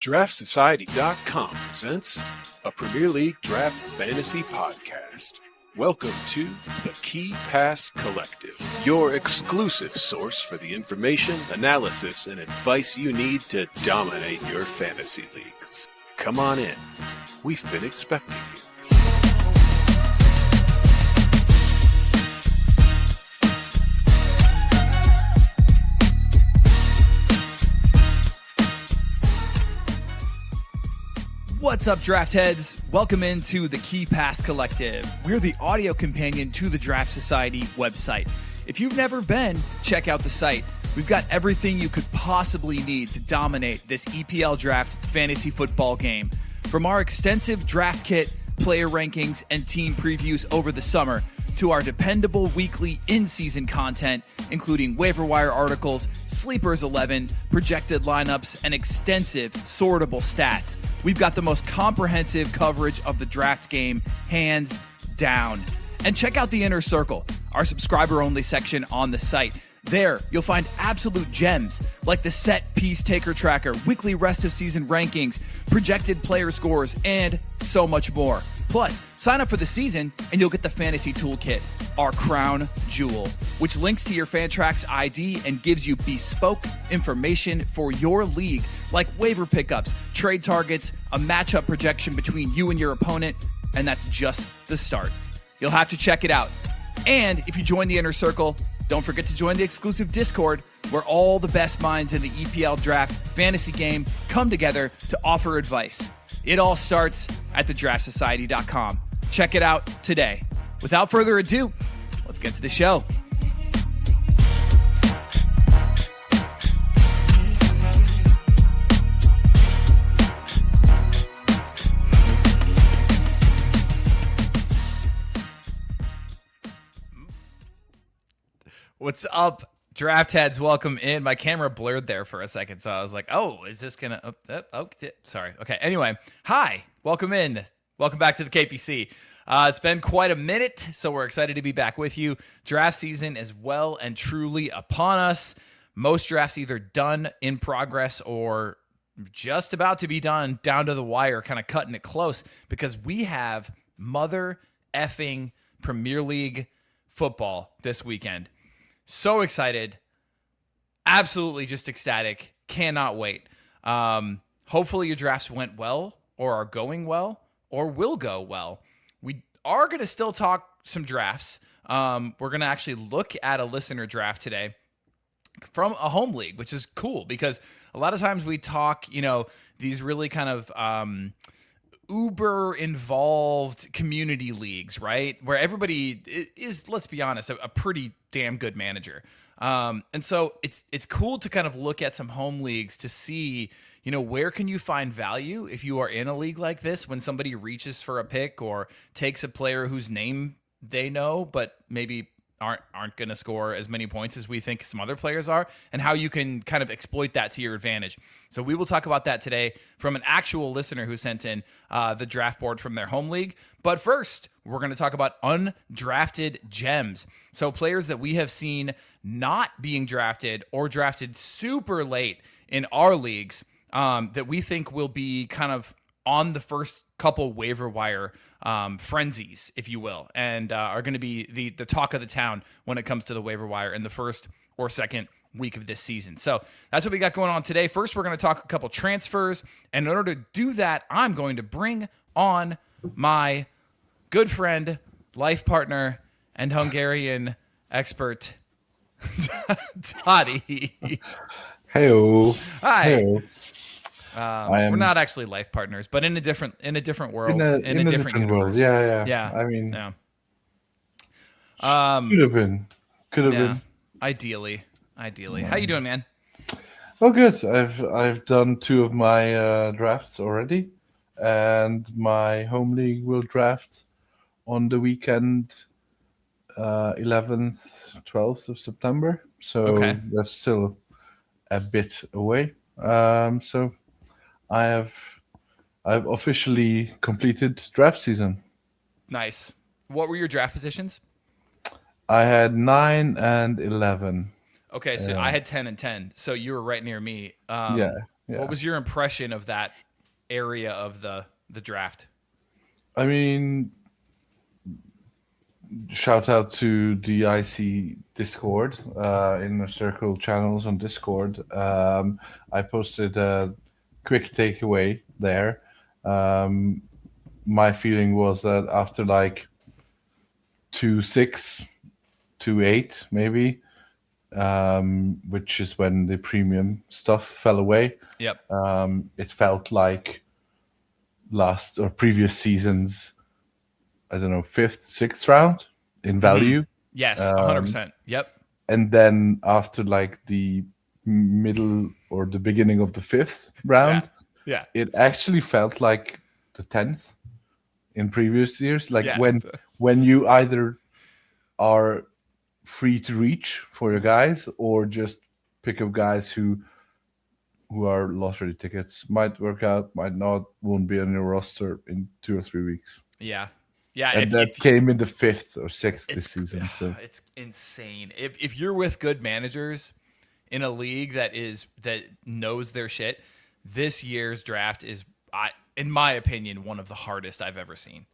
DraftSociety.com presents a Premier League Draft Fantasy Podcast. Welcome to the Key Pass Collective, your exclusive source for the information, analysis, and advice you need to dominate your fantasy leagues. Come on in. We've been expecting you. What's up, draft heads? Welcome into the Key Pass Collective. We're the audio companion to the Draft Society website. If you've never been, check out the site. We've got everything you could possibly need to dominate this EPL draft fantasy football game. From our extensive draft kit, player rankings, and team previews over the summer, to our dependable weekly in-season content, including waiver wire articles, Sleepers 11, projected lineups, and extensive sortable stats. We've got the most comprehensive coverage of the draft game, hands down. And check out the Inner Circle, our subscriber-only section on the site. There, you'll find absolute gems like the set piece taker tracker, weekly rest of season rankings, projected player scores, and so much more. Plus, sign up for the season and you'll get the Fantasy Toolkit, our crown jewel, which links to your Fantrax ID and gives you bespoke information for your league, like waiver pickups, trade targets, a matchup projection between you and your opponent, and that's just the start. You'll have to check it out. And if you join the Inner Circle, don't forget to join the exclusive Discord where all the best minds in the EPL draft fantasy game come together to offer advice. It all starts at thedraftsociety.com. Check it out today. Without further ado, let's get to the show. What's up, draft heads? Welcome in. My camera blurred there for a second, so I was like, oh, is this going to... sorry. Okay, anyway. Hi. Welcome in. Welcome back to the KPC. It's been quite a minute, so we're excited to be back with you. Draft season is well and truly upon us. Most drafts either done, in progress, or just about to be done, down to the wire, kind of cutting it close, because we have mother effing Premier League football this weekend. So excited. Absolutely just ecstatic. Cannot wait. Hopefully your drafts went well or are going well or will go well. We are going to still talk some drafts. We're going to actually look at a listener draft today from a home league, which is cool because a lot of times we talk, these really kind of uber involved community leagues, right? Where everybody is, let's be honest, a pretty damn good manager. And so it's cool to kind of look at some home leagues to see, where can you find value if you are in a league like this when somebody reaches for a pick or takes a player whose name they know, but maybe aren't going to score as many points as we think some other players are, and how you can kind of exploit that to your advantage. So we will talk about that today from an actual listener who sent in the draft board from their home league. But first, we're going to talk about undrafted gems. So players that we have seen not being drafted or drafted super late in our leagues that we think will be kind of on the first couple waiver wire frenzies, if you will, and are going to be the talk of the town when it comes to the waiver wire in the first or second week of this season. So that's what we got going on today. First, we're going to talk a couple transfers, and in order to do that, I'm going to bring on my good friend, life partner, and Hungarian expert, Toddy. Heyo. Hi. Heyo. We're not actually life partners, but in a different world, in a different universe. World. Yeah. I mean, yeah. Could have been. Ideally. How you doing, man? Oh, good. I've done 2 of my drafts already, and my home league will draft on the weekend, 11th, 12th of September. So that's still a bit away. So I've officially completed draft season. Nice. What were your draft positions? I had 9 and 11. Okay, so I had 10 and 10, so you were right near me. Yeah. Yeah. What was your impression of that area of the draft? I mean, shout out to the IC Discord, Inner Circle channels on Discord. I posted a quick takeaway there. My feeling was that after like 2.6, 2.8 maybe, which is when the premium stuff fell away, Yep. it felt like last or previous seasons, I don't know, fifth, sixth round in value. Yes, 100%. Yep. And then after like the middle or the beginning of the fifth round, Yeah. it actually felt like the 10th in previous years. Like Yeah. when you either are free to reach for your guys or just pick up guys who are lottery tickets, might work out, might not, won't be on your roster in 2 or 3 weeks. Yeah. Yeah. And that came in the 5th or 6th this season. So it's insane. If you're with good managers in a league that knows their shit, this year's draft is, in my opinion, one of the hardest I've ever seen.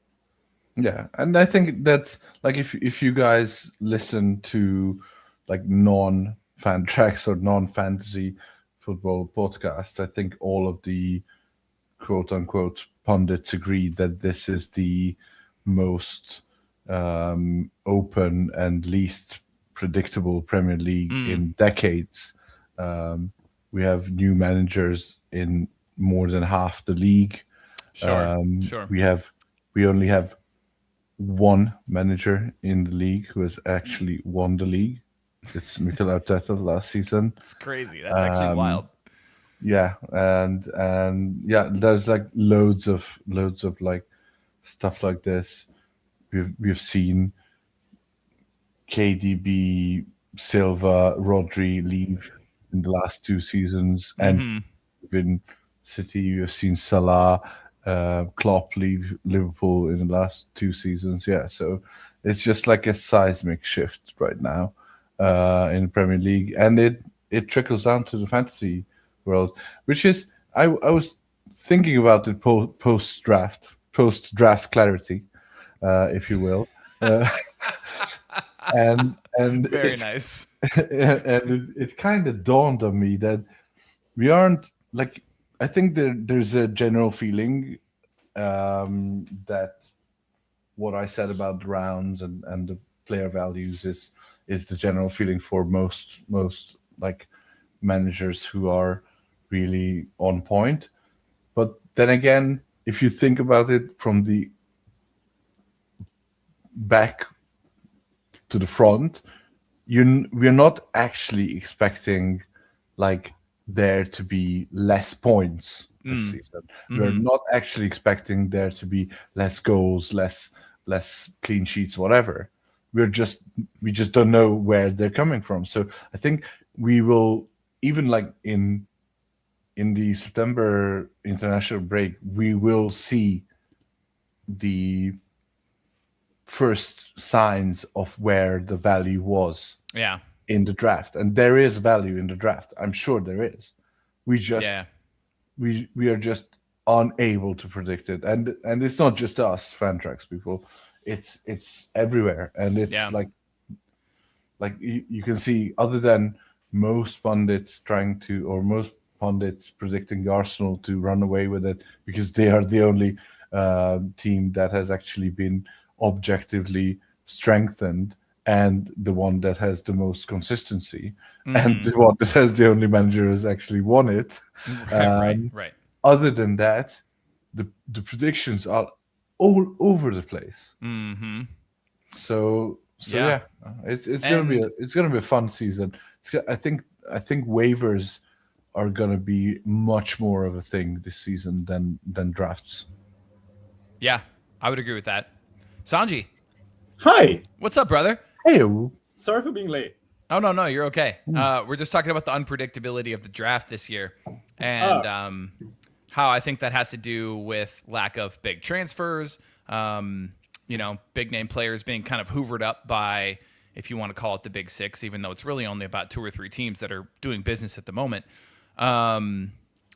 yeah, and I think that's like if you guys listen to like non-fan tracks or non-fantasy football podcasts, I think all of the quote unquote pundits agree that this is the most open and least predictable Premier League in decades. We have new managers in more than half the league. Sure. We only have one manager in the league who has actually won the league. It's Mikel Arteta last season. It's crazy. That's actually wild. Yeah, and yeah, there's like loads of like stuff like this. We've seen KDB, Silva, Rodri leave in the last 2 seasons, and in City you've seen Salah, Klopp leave Liverpool in the last 2 seasons. Yeah, so it's just like a seismic shift right now in the Premier League, and it trickles down to the fantasy world, which is I was thinking about it post draft clarity, if you will, and Very nice. and it kind of dawned on me that we aren't like, I think there's a general feeling that what I said about the rounds and the player values is the general feeling for most like managers who are really on point. But then again, if you think about it from the back to the front, we're not actually expecting like there to be less points this season. We're not actually expecting there to be less goals, less clean sheets, whatever. We just don't know where they're coming from. So I think we will, even like in the September international break, we will see the first signs of where the value was in the draft. And there is value in the draft. I'm sure there is. We just we are just unable to predict it. And it's not just us, Fantrax people. It's everywhere. And it's like you can see, other than most pundits most pundits predicting Arsenal to run away with it because they are the only team that has actually been objectively strengthened and the one that has the most consistency and the one that has the only manager who's actually won it. Right. Other than that, the predictions are all over the place. So yeah, it's gonna be a fun season. I think waivers are gonna be much more of a thing this season than drafts. Yeah, I would agree with that. Sanjy. Hi. What's up, brother? Hey. Sorry for being late. Oh, no, you're okay. We're just talking about the unpredictability of the draft this year and how I think that has to do with lack of big transfers, big name players being kind of hoovered up by, if you want to call it the big six, even though it's really only about 2 or 3 teams that are doing business at the moment.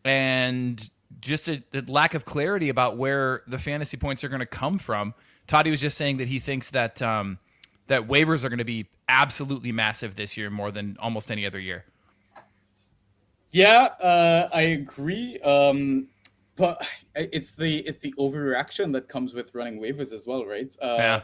and just a lack of clarity about where the fantasy points are going to come from. Toddy was just saying that he thinks that that waivers are going to be absolutely massive this year, more than almost any other year. Yeah, I agree. But it's the overreaction that comes with running waivers as well, right? Yeah.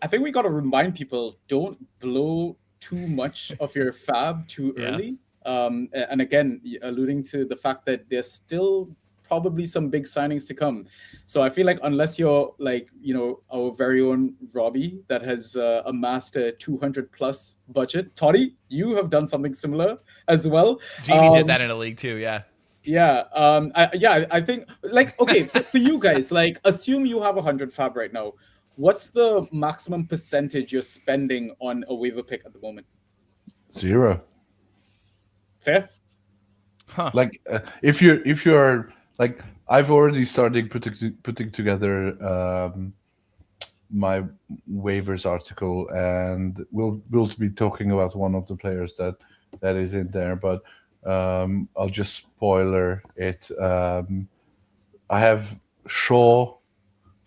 I think we got to remind people, don't blow too much of your fab too Yeah. early. And again, alluding to the fact that there's still probably some big signings to come. So I feel like unless you're like, our very own Robbie that has amassed a 200 plus budget, Toddy, you have done something similar as well. Genie did that in a league too. Yeah. Yeah. I think like, okay, for you guys, like assume you have 100 fab right now. What's the maximum percentage you're spending on a waiver pick at the moment? 0. Fair? Huh. Like if you're like, I've already started putting together my waivers article, and we'll be talking about one of the players that is in there, but I'll just spoiler it. I have Shaw,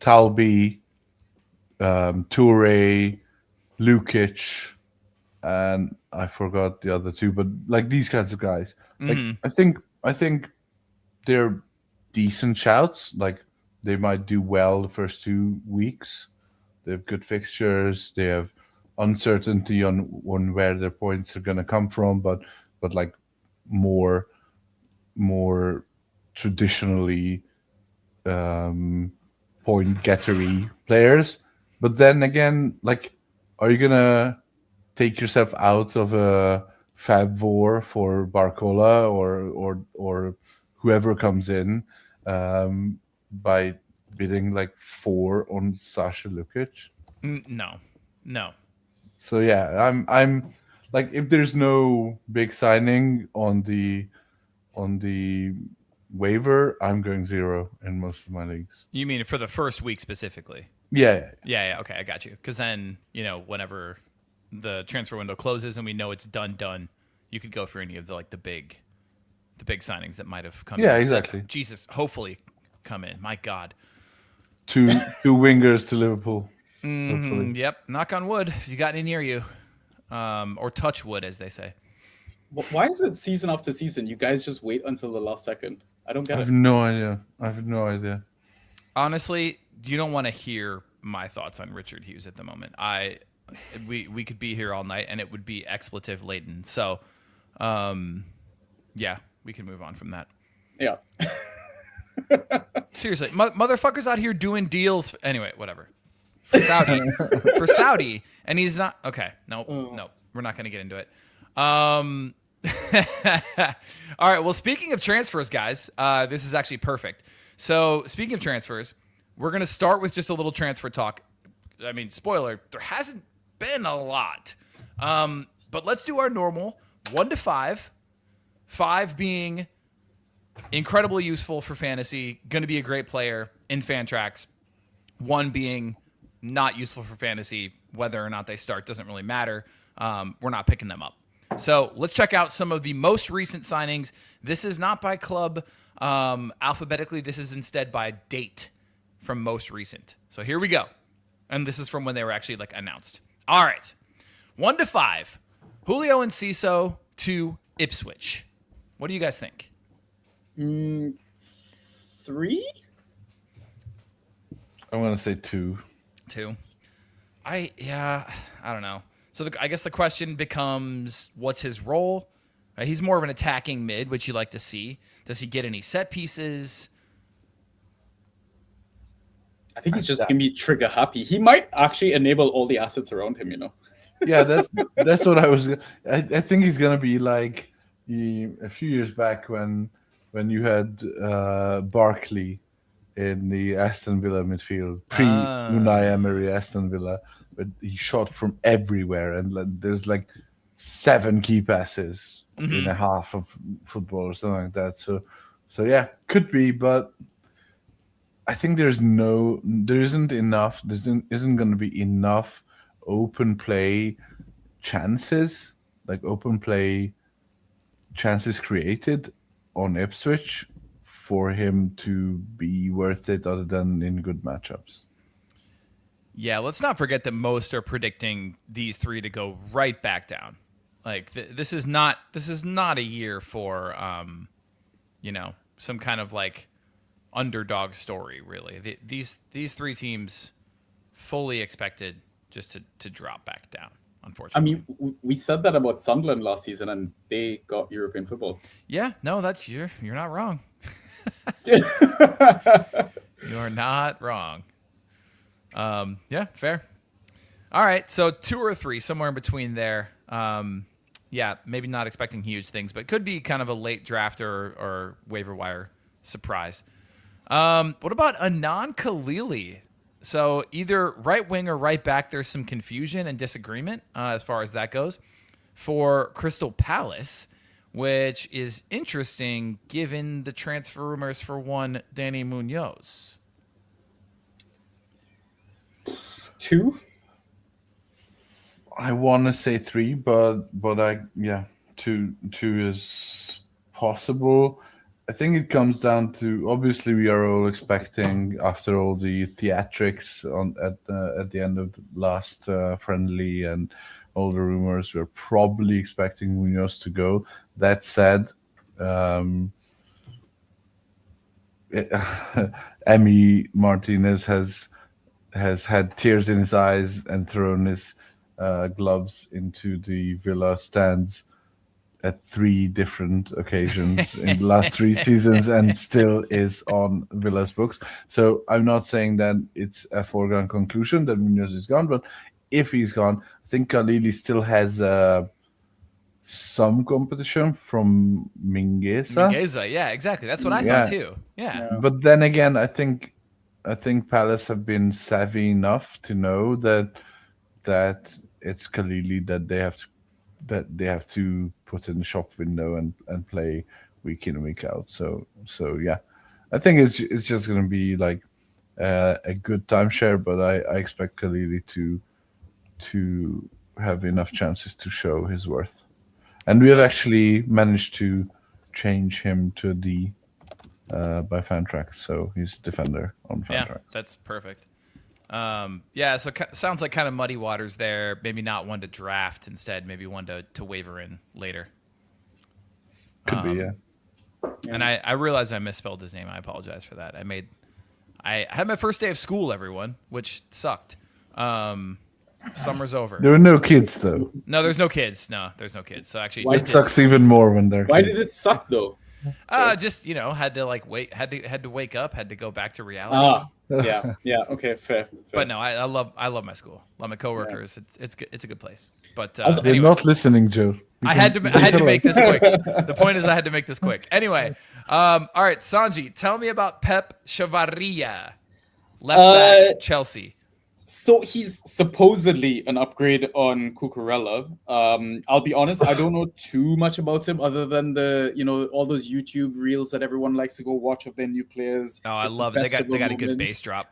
Talby, Toure, Lukic, and I forgot the other two, but like these kinds of guys. Like I think they're decent shouts. Like they might do well the first 2 weeks. They have good fixtures. They have uncertainty on where their points are going to come from, but like more traditionally point gettery players. But then again, like, are you gonna take yourself out of a Fab War for Barcola or whoever comes in by bidding like 4 on Sasha Lukic? No. So yeah, I'm like, if there's no big signing on the waiver, I'm going 0 in most of my leagues. You mean for the first week specifically? Yeah. Yeah. Okay, I got you. Because then, whenever the transfer window closes and we know it's done, you could go for any of the big signings that might have come in. Yeah, exactly. Jesus, hopefully come in. My God. Two wingers to Liverpool. Hopefully. Yep. Knock on wood if you got any near you. Or touch wood, as they say. Why is it season after season? You guys just wait until the last second. I don't get I it. have no idea. Honestly, you don't want to hear my thoughts on Richard Hughes at the moment. We could be here all night and it would be expletive laden. So, yeah, we can move on from that. Yeah. Seriously, motherfuckers out here doing deals. Anyway, whatever. For Saudi, and he's not okay. No, we're not going to get into it. All right. Well, speaking of transfers, guys, this is actually perfect. So, speaking of transfers, we're going to start with just a little transfer talk. I mean, spoiler, there hasn't been a lot. But let's do our normal 1 to 5. 5 being incredibly useful for fantasy, going to be a great player in Fantrax. 1 being not useful for fantasy, whether or not they start doesn't really matter. We're not picking them up. So let's check out some of the most recent signings. This is not by club alphabetically. This is instead by date from most recent. So here we go. And this is from when they were actually announced. All right. 1 to 5. Julio Enciso to Ipswich. What do you guys think? 3? I'm gonna say 2. 2. I don't know. So I guess the question becomes, what's his role? He's more of an attacking mid, which you like to see. Does he get any set pieces? I think he's just going to be trigger happy. He might actually enable all the assets around him, Yeah, that's what I was. I think he's gonna be like a few years back when you had Barkley in the Aston Villa midfield, pre Unai Emery Aston Villa, but he shot from everywhere, and there's 7 key passes in a half of football or something like that. So yeah, could be, but I think there isn't enough. There isn't going to be enough open play chances, open play chances created on Ipswich for him to be worth it other than in good matchups. Yeah, let's not forget that most are predicting these three to go right back down. Like this is not a year for some kind of like underdog story. Really, these three teams fully expected just to drop back down. I Unfortunately, mean, we said that about Sunderland last season, and they got European football. yeah, no, that's you're not wrong. You are not wrong. Yeah, fair. All right, so 2 or 3, somewhere in between there. Yeah, maybe not expecting huge things, but could be kind of a late draft or waiver wire surprise. What about Anand Khalili? So either right wing or right back, there's some confusion and disagreement as far as that goes for Crystal Palace, which is interesting given the transfer rumors for one Danny Munoz. 2? I want to say 3, but two is possible. I think it comes down to, obviously we are all expecting, after all the theatrics at the end of the last friendly and all the rumors, we're probably expecting Munoz to go. That said, Emi Martinez has had tears in his eyes and thrown his gloves into the Villa stands at 3 different occasions in the last 3 seasons and still is on Villa's books. So I'm not saying that it's a foregone conclusion that Munoz is gone, but if he's gone, I think Khalili still has some competition from Mingueza. Mingueza, yeah, exactly. That's what I thought too. Yeah. But then again, I think Palace have been savvy enough to know that it's Khalili that they have to put in the shop window and play week in and week out. So yeah, I think it's just going to be like a good timeshare, but I expect Khalili to have enough chances to show his worth. And we have actually managed to change him to a D by Fantrax, so he's a defender on Fantrax. Yeah, that's perfect. Yeah, so sounds like kind of muddy waters there. Maybe not one to draft, instead maybe one to waiver in later. Could be, yeah. And I realized I misspelled his name. I apologize for that. I had my first day of school, everyone, which sucked. Summer's over. There were no kids, though. No, there's no kids. No, there's no kids. So actually, it sucks even more when they're Why kids. did it suck though? Just had to had to wake up, had to go back to reality. Yeah. Okay, fair. But no, I love my school. Love my coworkers. Yeah. It's a good place. But they're not listening, Joe. I had to make this quick. The point is I had to make this quick. Anyway, all right, Sanjy, tell me about Pep Chavarria, left back, Chelsea. So he's supposedly an upgrade on Cucurella. I'll be honest, I don't know too much about him other than all those YouTube reels that everyone likes to go watch of their new players. Oh, I love it. They got a good bass drop.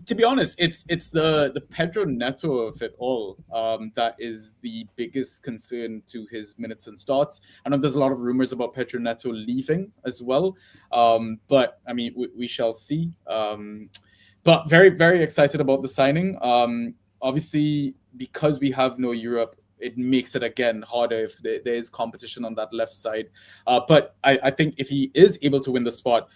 To be honest, it's the Pedro Neto of it all that is the biggest concern to his minutes and starts. I know there's a lot of rumors about Pedro Neto leaving as well, but I mean we shall see. But very, very excited about the signing. Obviously, because we have no Europe, it makes it again harder if there is competition on that left side. But I think if he is able to win the spot,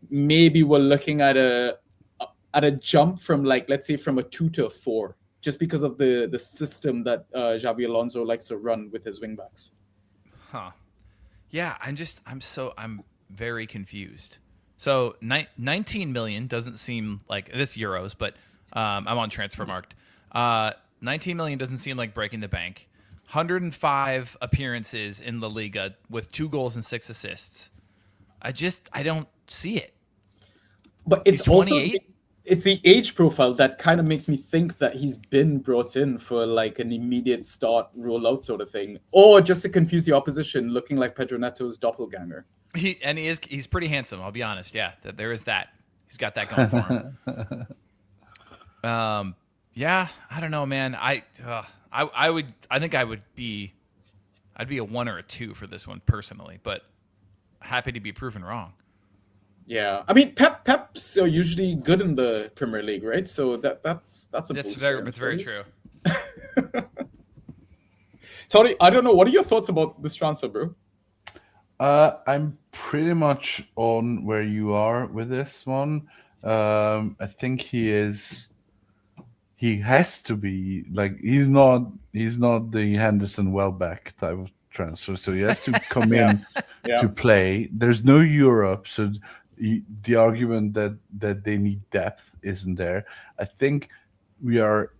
maybe we're looking at a jump from let's say from a 2 to a 4, just because of the system that Xabi Alonso likes to run with his wingbacks. Huh. Yeah, I'm very confused. So 19 million doesn't seem like this euros, but I'm on Transfermarkt. 19 million doesn't seem like breaking the bank. 105 appearances in La Liga with 2 goals and 6 assists. I don't see it. But it's also it's the age profile that kind of makes me think that he's been brought in for like an immediate start rollout sort of thing, or just to confuse the opposition, looking like Pedro Neto's doppelganger. He's pretty handsome. I'll be honest. Yeah, there is that. He's got that going for him. Yeah, I don't know, man. I think I would be I'd be a 1 or a 2 for this one personally, but happy to be proven wrong. Yeah, I mean Pep's are usually good in the Premier League, right? So that's a That's booster. very true. Tony, I don't know. What are your thoughts about this transfer, bro? I'm pretty much on where you are with this one. I think he is. He has to be like he's not the Henderson Welbeck type of transfer, so he has to come Yeah, in yeah. to play. There's no Europe, so the argument that they need depth isn't there. I think we are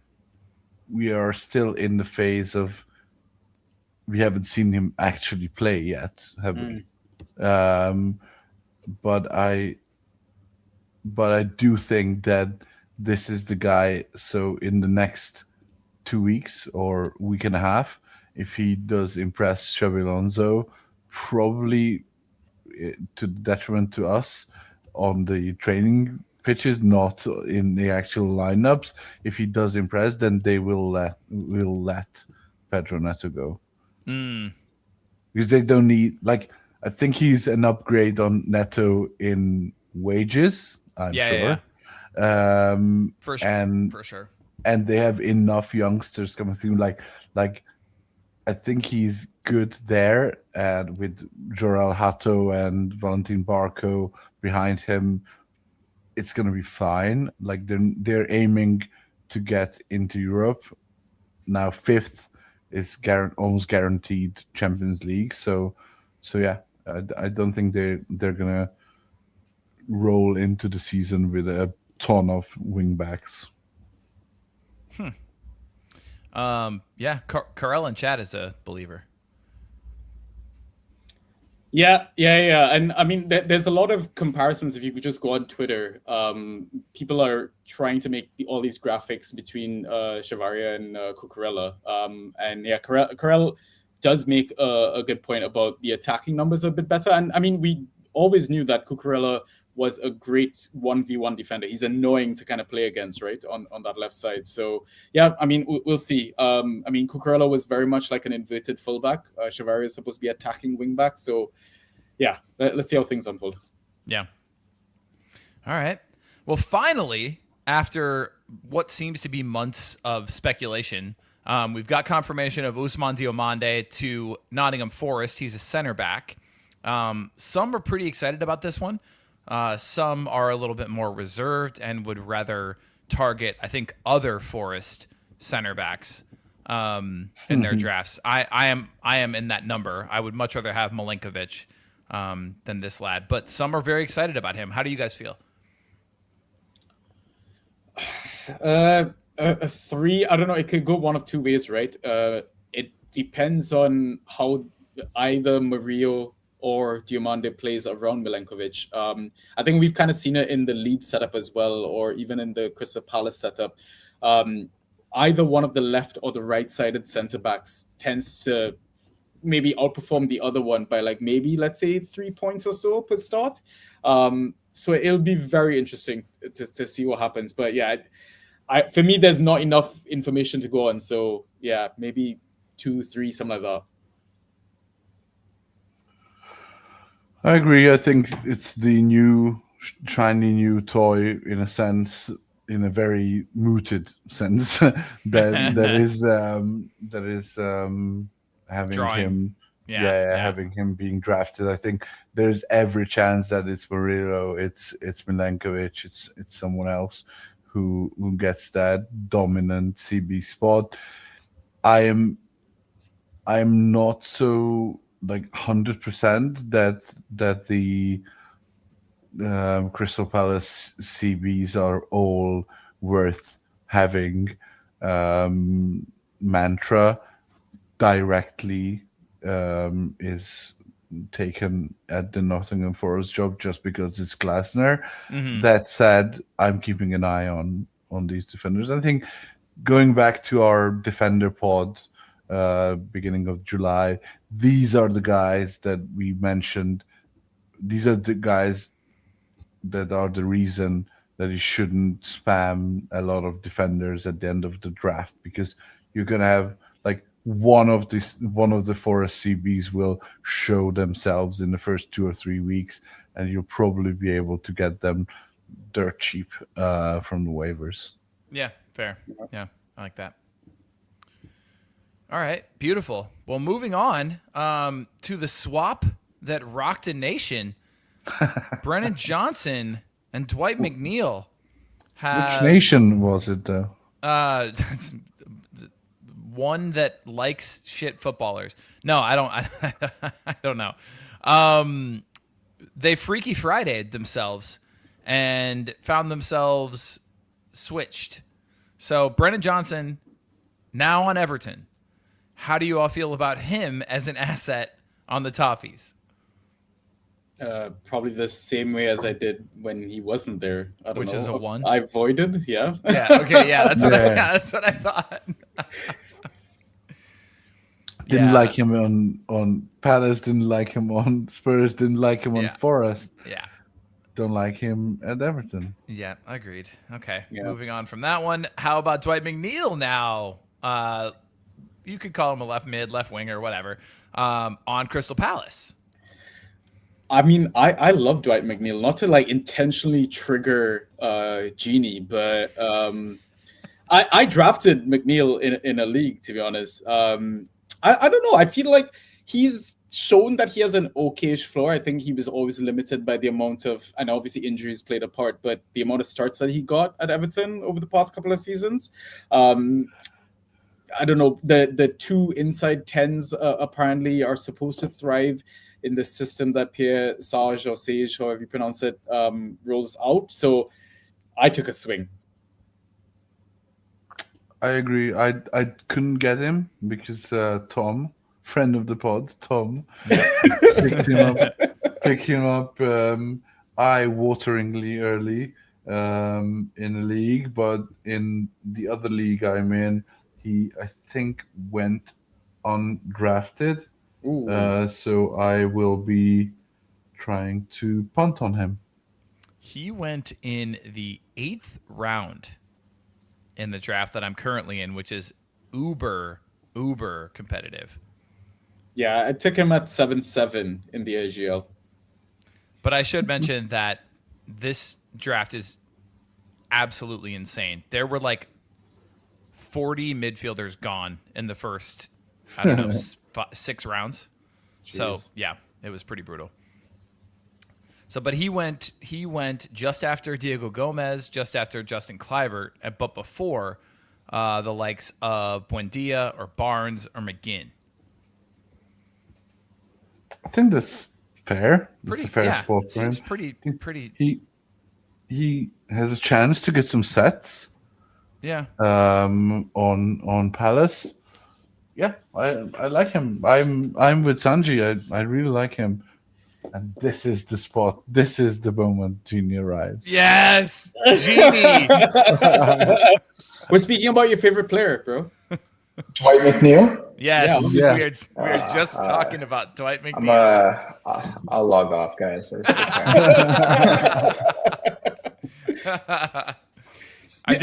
we are still in the phase of we haven't seen him actually play yet, have we? Um, but I do think that this is the guy. So in the next 2 weeks or week and a half, if he does impress Xabi Alonso, probably to the detriment to us on the training pitches, not in the actual lineups. If he does impress, then they will let Pedro Neto go because they don't need like. I think he's an upgrade on Neto in wages. I'm Yeah, sure. For sure. And For sure. and they have enough youngsters coming through. Like I think he's good there, and with Jorel Hato and Valentin Barco behind him, it's gonna be fine. Like they're aiming to get into Europe now. Fifth is almost guaranteed Champions League. So yeah, I don't think they're gonna roll into the season with a ton of wing backs. Yeah, Carell in chat is a believer. Yeah. And I mean, there's a lot of comparisons. If you could just go on Twitter, people are trying to make all these graphics between Chavaria and Cucurella. And yeah, Carell does make a good point about the attacking numbers a bit better. And I mean, we always knew that Cucurella was a great 1v1 defender. He's annoying to kind of play against, right, on that left side. So yeah, I mean, we'll see. I mean, Cucurella was very much like an inverted fullback. Chavaria is supposed to be attacking wingback. So yeah, let's see how things unfold. Yeah. All right. Well, finally, after what seems to be months of speculation, we've got confirmation of Ousmane Diomande to Nottingham Forest. He's a center back. Some are pretty excited about this one. Some are a little bit more reserved and would rather target, I think, other Forest center backs in their drafts. I am in that number. I would much rather have Milinkovic than this lad, but some are very excited about him. How do you guys feel? A three. I don't know. It could go one of two ways, right? It depends on how either Murillo or Diomande plays around Milenkovic. I think we've kind of seen it in the Leeds setup as well, or even in the Crystal Palace setup. Either one of the left or the right-sided centre backs tends to maybe outperform the other one by like maybe, let's say, 3 points or so per start. So it'll be very interesting to see what happens. But yeah, for me, there's not enough information to go on. So yeah, maybe 2, 3, something like that. I agree. I think it's the new shiny new toy in a sense, in a very mooted sense that is having Drawing. him Yeah. having him being drafted. I think there's every chance that it's Murillo, it's Milenkovic, it's someone else who gets that dominant CB spot. I am not so like 100% that the Crystal Palace CBs are all worth having. Mantra directly is taken at the Nottingham Forest job just because it's Glasner. That said, I'm keeping an eye on these defenders. I think going back to our defender pod beginning of July, these are the guys that we mentioned. These are the guys that are the reason that you shouldn't spam a lot of defenders at the end of the draft, because you're gonna have like one of the Forest CBs will show themselves in the first 2 or 3 weeks, and you'll probably be able to get them dirt cheap from the waivers. Yeah, fair. Yeah, I like that. All right, beautiful. Well, moving on to the swap that rocked a nation. Brennan Johnson and Dwight McNeil have Which nation was it, though? one that likes shit footballers. No, I don't. I don't know. They Freaky Friday'd themselves and found themselves switched. So Brennan Johnson now on Everton. How do you all feel about him as an asset on the Toffees? Probably the same way as I did when he wasn't there. I don't know. Which is a 1? I voided, yeah. Yeah. Okay. Yeah. That's what. That's what I thought. Didn't like him on Palace. Didn't like him on Spurs. Didn't like him on Forest. Yeah. Don't like him at Everton. Yeah. Agreed. Okay. Yeah. Moving on from that one. How about Dwight McNeil now? You could call him a left mid, left winger, whatever. On Crystal Palace. I mean, I love Dwight McNeil, not to like intentionally trigger Genie, but I drafted McNeil in a league, to be honest. I don't know. I feel like he's shown that he has an okayish floor. I think he was always limited by the amount of, and obviously injuries played a part, but the amount of starts that he got at Everton over the past couple of seasons. I don't know. The two inside 10s apparently are supposed to thrive in the system that Pierre Sage or Sage, however you pronounce it, rolls out. So I took a swing. I agree. I couldn't get him because Tom, friend of the pod, Tom, picked him up eye-wateringly early in the league, but in the other league I'm in, he I think went undrafted. So I will be trying to punt on him. He went in the 8th round in the draft that I'm currently in, which is uber competitive. Yeah, I took him at 7-7 in the AGL. But I should mention that this draft is absolutely insane. There were like 40 midfielders gone in the first, I don't know, 6 rounds. Jeez. So yeah, it was pretty brutal. So, but he went just after Diego Gomez, just after Justin Kluivert, but before the likes of Buendia or Barnes or McGinn. I think that's fair. That's a fair spot for him. Seems pretty. He has a chance to get some sets. Yeah. On Palace. Yeah, I like him. I'm with Sanjy. I really like him. And this is the spot. This is the moment Genie arrives. Yes, Genie. We're speaking about your favorite player, bro. Dwight McNeil? Yes. Yeah. We are just talking about Dwight McNeil. I'll log off, guys. I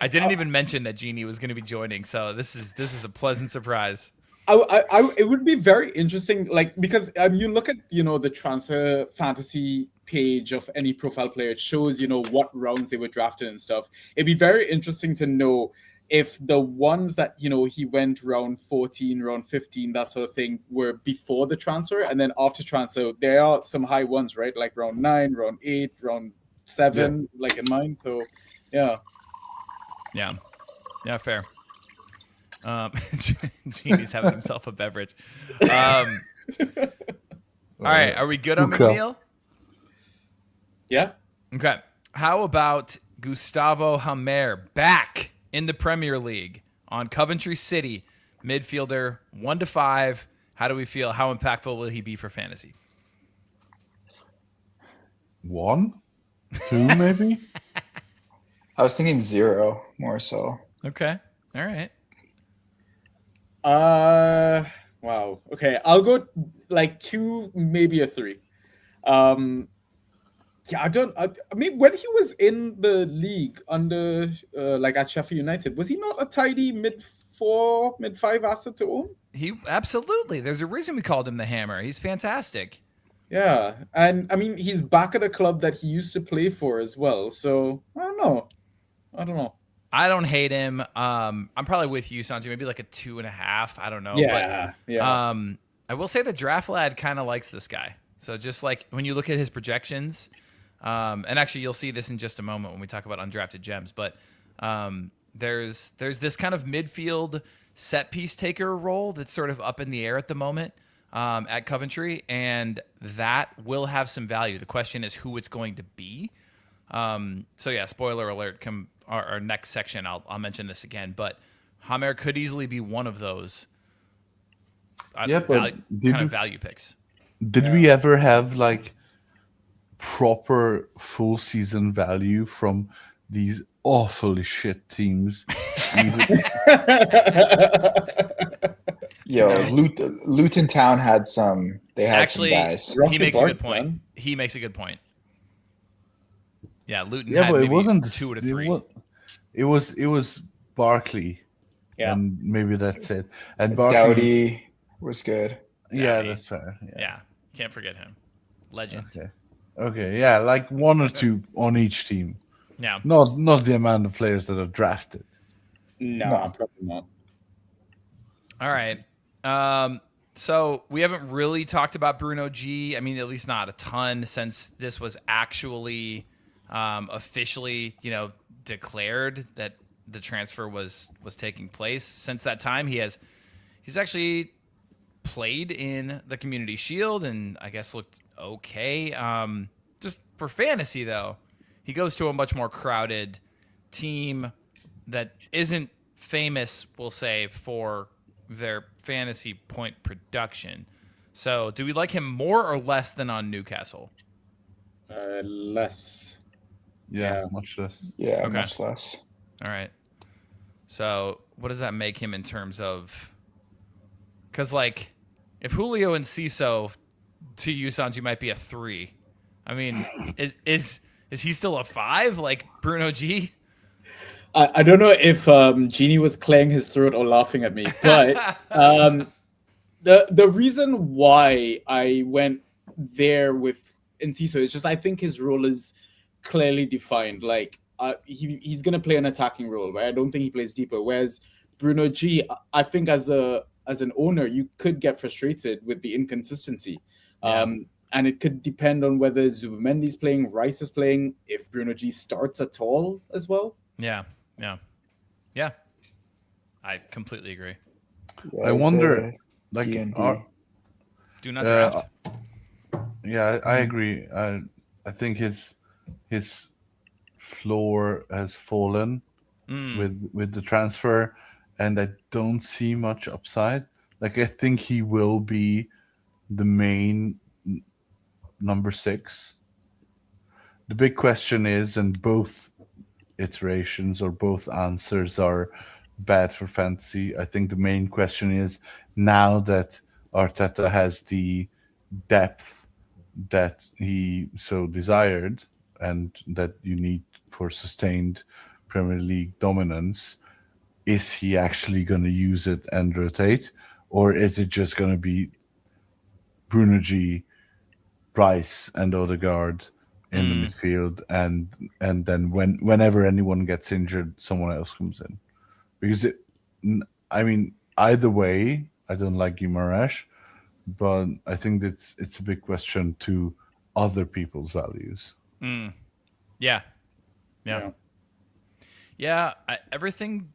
didn't even mention that Genie was going to be joining, so this is a pleasant surprise. It would be very interesting, like, because you look at the transfer fantasy page of any profile player, it shows what rounds they were drafted and stuff. It'd be very interesting to know if the ones that he went round 14, round 15, that sort of thing, were before the transfer, and then after transfer there are some high ones, right? Like round 9, round 8, round 7, like in mine. So yeah, fair. Genie's having himself a beverage. All right, are we good on McNeil? Yeah. Okay. How about Gustavo Hamer back in the Premier League on Coventry City, midfielder, 1 to 5? How do we feel? How impactful will he be for fantasy? 1, 2, maybe. I was thinking 0 more so. Okay. All right. Wow. Okay, I'll go like 2, maybe a 3. I mean, when he was in the league under like at Sheffield United, was he not a tidy 4, mid 5 asset to own. He absolutely. There's a reason we called him the Hammer. He's fantastic. Yeah, and I mean he's back at a club that he used to play for as well. So I don't know. I don't hate him. I'm probably with you, Sanjay. Maybe like a 2.5. I don't know. Yeah, but, yeah. I will say the draft lad kind of likes this guy. So just like when you look at his projections, and actually you'll see this in just a moment when we talk about undrafted gems. But there's this kind of midfield set piece taker role that's sort of up in the air at the moment at Coventry, and that will have some value. The question is who it's going to be. So yeah, spoiler alert. Our next section, I'll mention this again, but Hammer could easily be one of those. Value picks. Did we ever have like proper full season value from these awfully shit teams? Yo, Luton Town had some. They had actually some guys. he makes a good point. Man. He makes a good point. Yeah, Luton. Yeah, had but it maybe wasn't 2 to 3. It was Barkley. Yeah. And maybe that's it. And Barkley, Dowdy was good. yeah, Dowdy. that's fair. Yeah, can't forget him. Legend. Okay, yeah, like 1 or 2 on each team. Yeah. Not the amount of players that are drafted. No, probably not. All right. So we haven't really talked about Bruno G. I mean, at least not a ton since this was actually officially, declared that the transfer was taking place. Since that time, he's actually played in the Community Shield and I guess looked okay. Just for fantasy though, he goes to a much more crowded team that isn't famous, we'll say, for their fantasy point production. So do we like him more or less than on Newcastle? Less. Yeah, much less. Yeah, Okay. much less. All right. So what does that make him in terms of? Because like, if Julio and Ciso to you, Sanjay, might be a 3. I mean, is he still a 5 like Bruno G? I don't know if Genie was clearing his throat or laughing at me, but the reason why I went there with Enciso is just I think his role is clearly defined. Like he's gonna play an attacking role, right? I don't think he plays deeper. Whereas Bruno G, I think as an owner, you could get frustrated with the inconsistency. Yeah. And it could depend on whether Zubimendi's playing, Rice is playing, if Bruno G starts at all as well. Yeah. I completely agree. Yeah, I wonder, like, D&D. Do not draft. Yeah, I agree. I think his floor has fallen with the transfer, and I don't see much upside. Like, I think he will be the main number 6. The big question is, and both iterations or both answers are bad for fantasy. I think the main question is, now that Arteta has the depth that he so desired and that you need for sustained Premier League dominance, is he actually going to use it and rotate, or is it just going to be Bruno G, Rice, and Odegaard in the midfield, and then whenever anyone gets injured, someone else comes in? Because either way, I don't like Guimaraes, but I think that it's a big question to other people's values. Yeah. Everything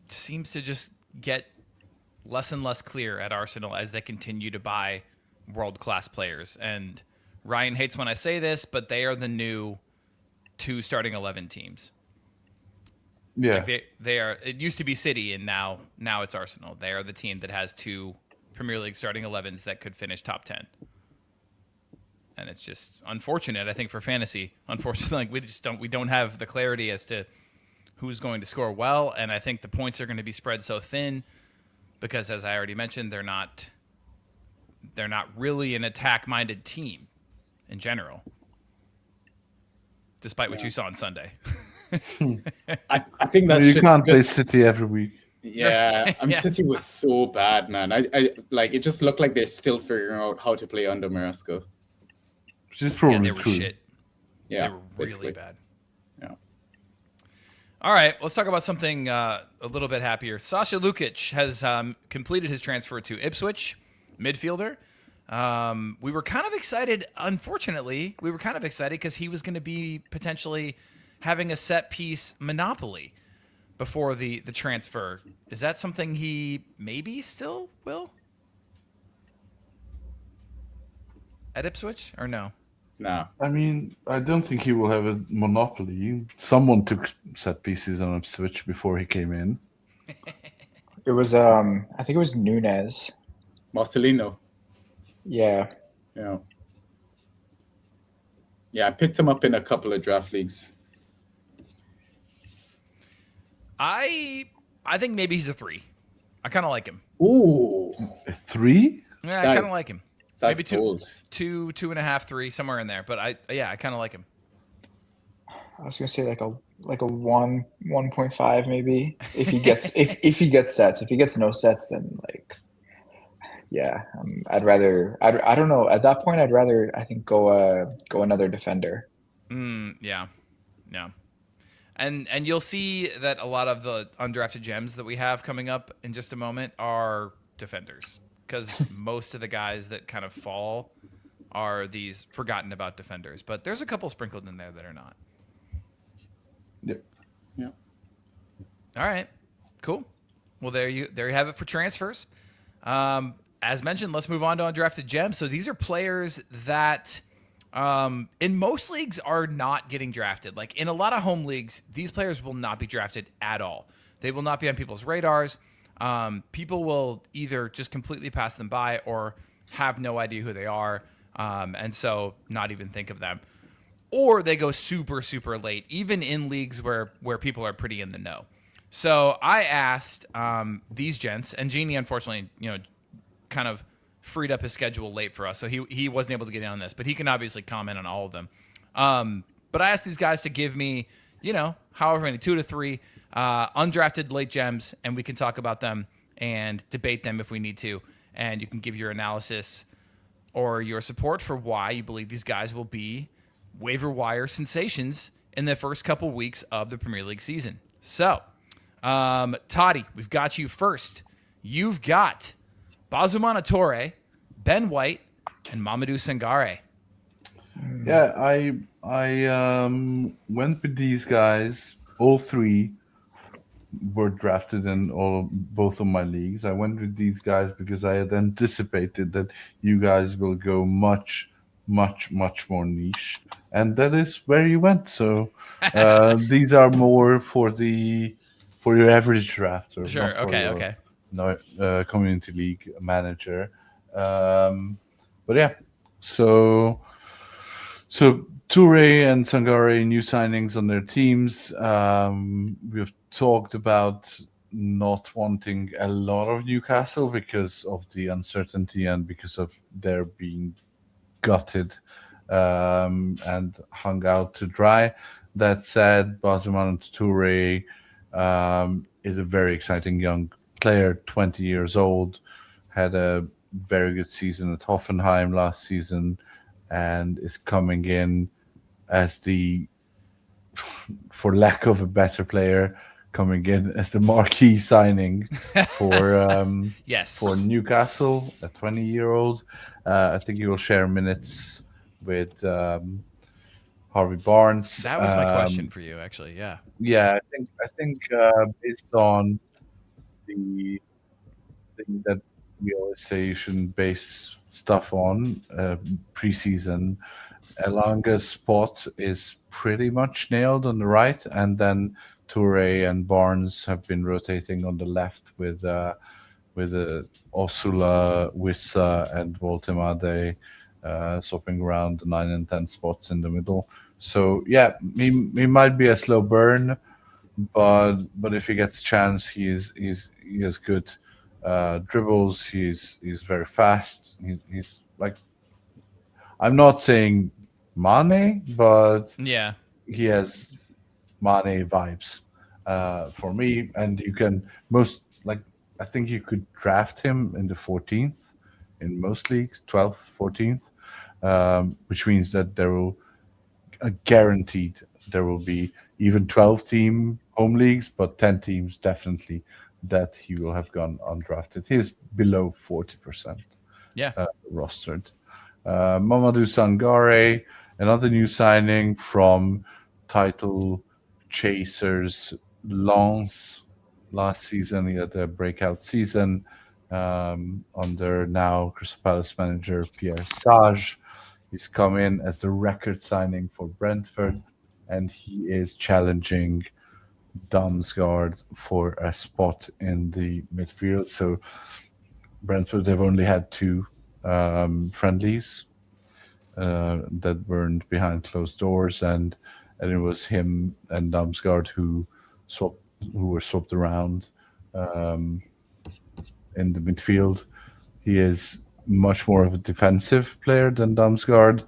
seems to just get less and less clear at Arsenal as they continue to buy world-class players. And Ryan hates when I say this, but they are the new 2 starting 11 teams. Yeah, Like they are. It used to be City, and now it's Arsenal. They are the team that has 2 Premier League starting 11s that could finish top 10. And it's just unfortunate, I think, for fantasy. Unfortunately, we don't have the clarity as to who's going to score well, and I think the points are going to be spread so thin because, as I already mentioned, they're not really an attack-minded team in general, despite what you saw on Sunday. I think that's you can't play City every week. Yeah, Yeah. City was so bad, man. I like it. Just looked like they're still figuring out how to play under Maresca. Which is Yeah, probably they were true. shit. Yeah, They were really basically. bad. Yeah. All right, let's talk about something a little bit happier. Sasha Lukic has completed his transfer to Ipswich, midfielder. We were kind of excited. Unfortunately, we were kind of excited because he was going to be potentially having a set piece monopoly before the transfer. Is that something he maybe still will at Ipswich or no? Nah. I mean, I don't think he will have a monopoly. Someone took set pieces on a switch before he came in. It was I think it was Nunez. Marcelino. Yeah. Yeah. Yeah, I picked him up in a couple of draft leagues. I think maybe he's a 3. I kind of like him. Ooh, A 3? Yeah, I That kind is- of like him. that's Maybe bold. 2.5, 3, somewhere in there. But I kind of like him. I was gonna say like a 1.5 maybe if he gets if he gets sets. If he gets no sets, then like yeah, I don't know. At that point, I'd rather I think go another defender. Yeah. And you'll see that a lot of the undrafted gems that we have coming up in just a moment are defenders, because most of the guys that kind of fall are these forgotten about defenders. But there's a couple sprinkled in there that are not. Yep. Yeah. All right, cool. Well, there you have it for transfers. As mentioned, let's move on to undrafted gems. So these are players that in most leagues are not getting drafted. Like in a lot of home leagues, these players will not be drafted at all. They will not be on people's radars. People will either just completely pass them by or have no idea who they are, and so not even think of them. Or they go super, super late, even in leagues where people are pretty in the know. So I asked these gents, and Genie, unfortunately, kind of freed up his schedule late for us, so he wasn't able to get in on this, but he can obviously comment on all of them. But I asked these guys to give me, however many, 2 to 3 undrafted late gems, and we can talk about them and debate them if we need to, and you can give your analysis or your support for why you believe these guys will be waiver wire sensations in the first couple weeks of the Premier League season. So, Toddy, we've got you first. You've got Bazumana Torre, Ben White, and Mamadou Sangare. Yeah, I went with these guys. All 3 were drafted in both of my leagues. I went with these guys because I had anticipated that you guys will go much more niche, and that is where you went. So these are more for your average drafter. Sure. not for Okay. your, Okay. No, community league manager. But yeah, so Toure and Sangare, new signings on their teams. We've talked about not wanting a lot of Newcastle because of the uncertainty and because of their being gutted and hung out to dry. That said, Bazumana Toure is a very exciting young player, 20 years old, had a very good season at Hoffenheim last season, and is coming in as for lack of a better player, coming in as the marquee signing for Yes. for Newcastle, a 20-year-old. I think he will share minutes with Harvey Barnes. That was my question for you, actually. Yeah. Yeah, I think based on the thing that we always say you shouldn't base stuff on preseason, Elanga's spot is pretty much nailed on the right, and then Toure and Barnes have been rotating on the left with Osula, Wissa, and Voltemade swapping around the 9 and 10 spots in the middle. So yeah, he might be a slow burn, but if he gets a chance, he has good dribbles. He's very fast. He's like, I'm not saying Mane, but Yeah. he has Mane vibes for me. And you can most I think you could draft him in the 14th in most leagues, 12th, 14th, which means that there will guaranteed there will be even 12 team home leagues, but 10 teams definitely that he will have gone undrafted. He's below 40% Yeah. rostered. Mamadou Sangare, another new signing from title chasers Lens. Last season, he had a breakout season under now Crystal Palace manager Pierre Sage. He's come in as the record signing for Brentford, and he is challenging Damsgaard for a spot in the midfield. So Brentford have only had two friendlies that weren't behind closed doors, and it was him and Damsgaard who were swapped around in the midfield. He is much more of a defensive player than Damsgaard,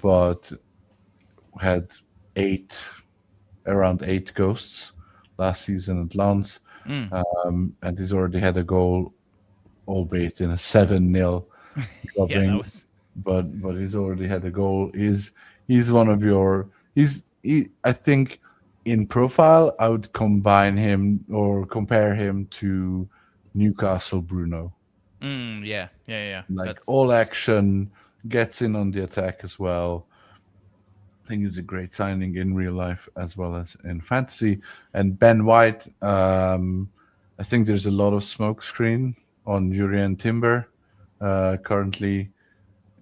but had around eight ghosts last season at Lens, and he's already had a goal, albeit in a 7-0 Yeah, that was. but he's already had a goal. He's one of your I think in profile I would combine him or compare him to Newcastle Bruno. Yeah. Like all action, gets in on the attack as well. I think he's a great signing in real life as well as in fantasy. And Ben White, I think there's a lot of smoke screen on Jurien Timber. Currently,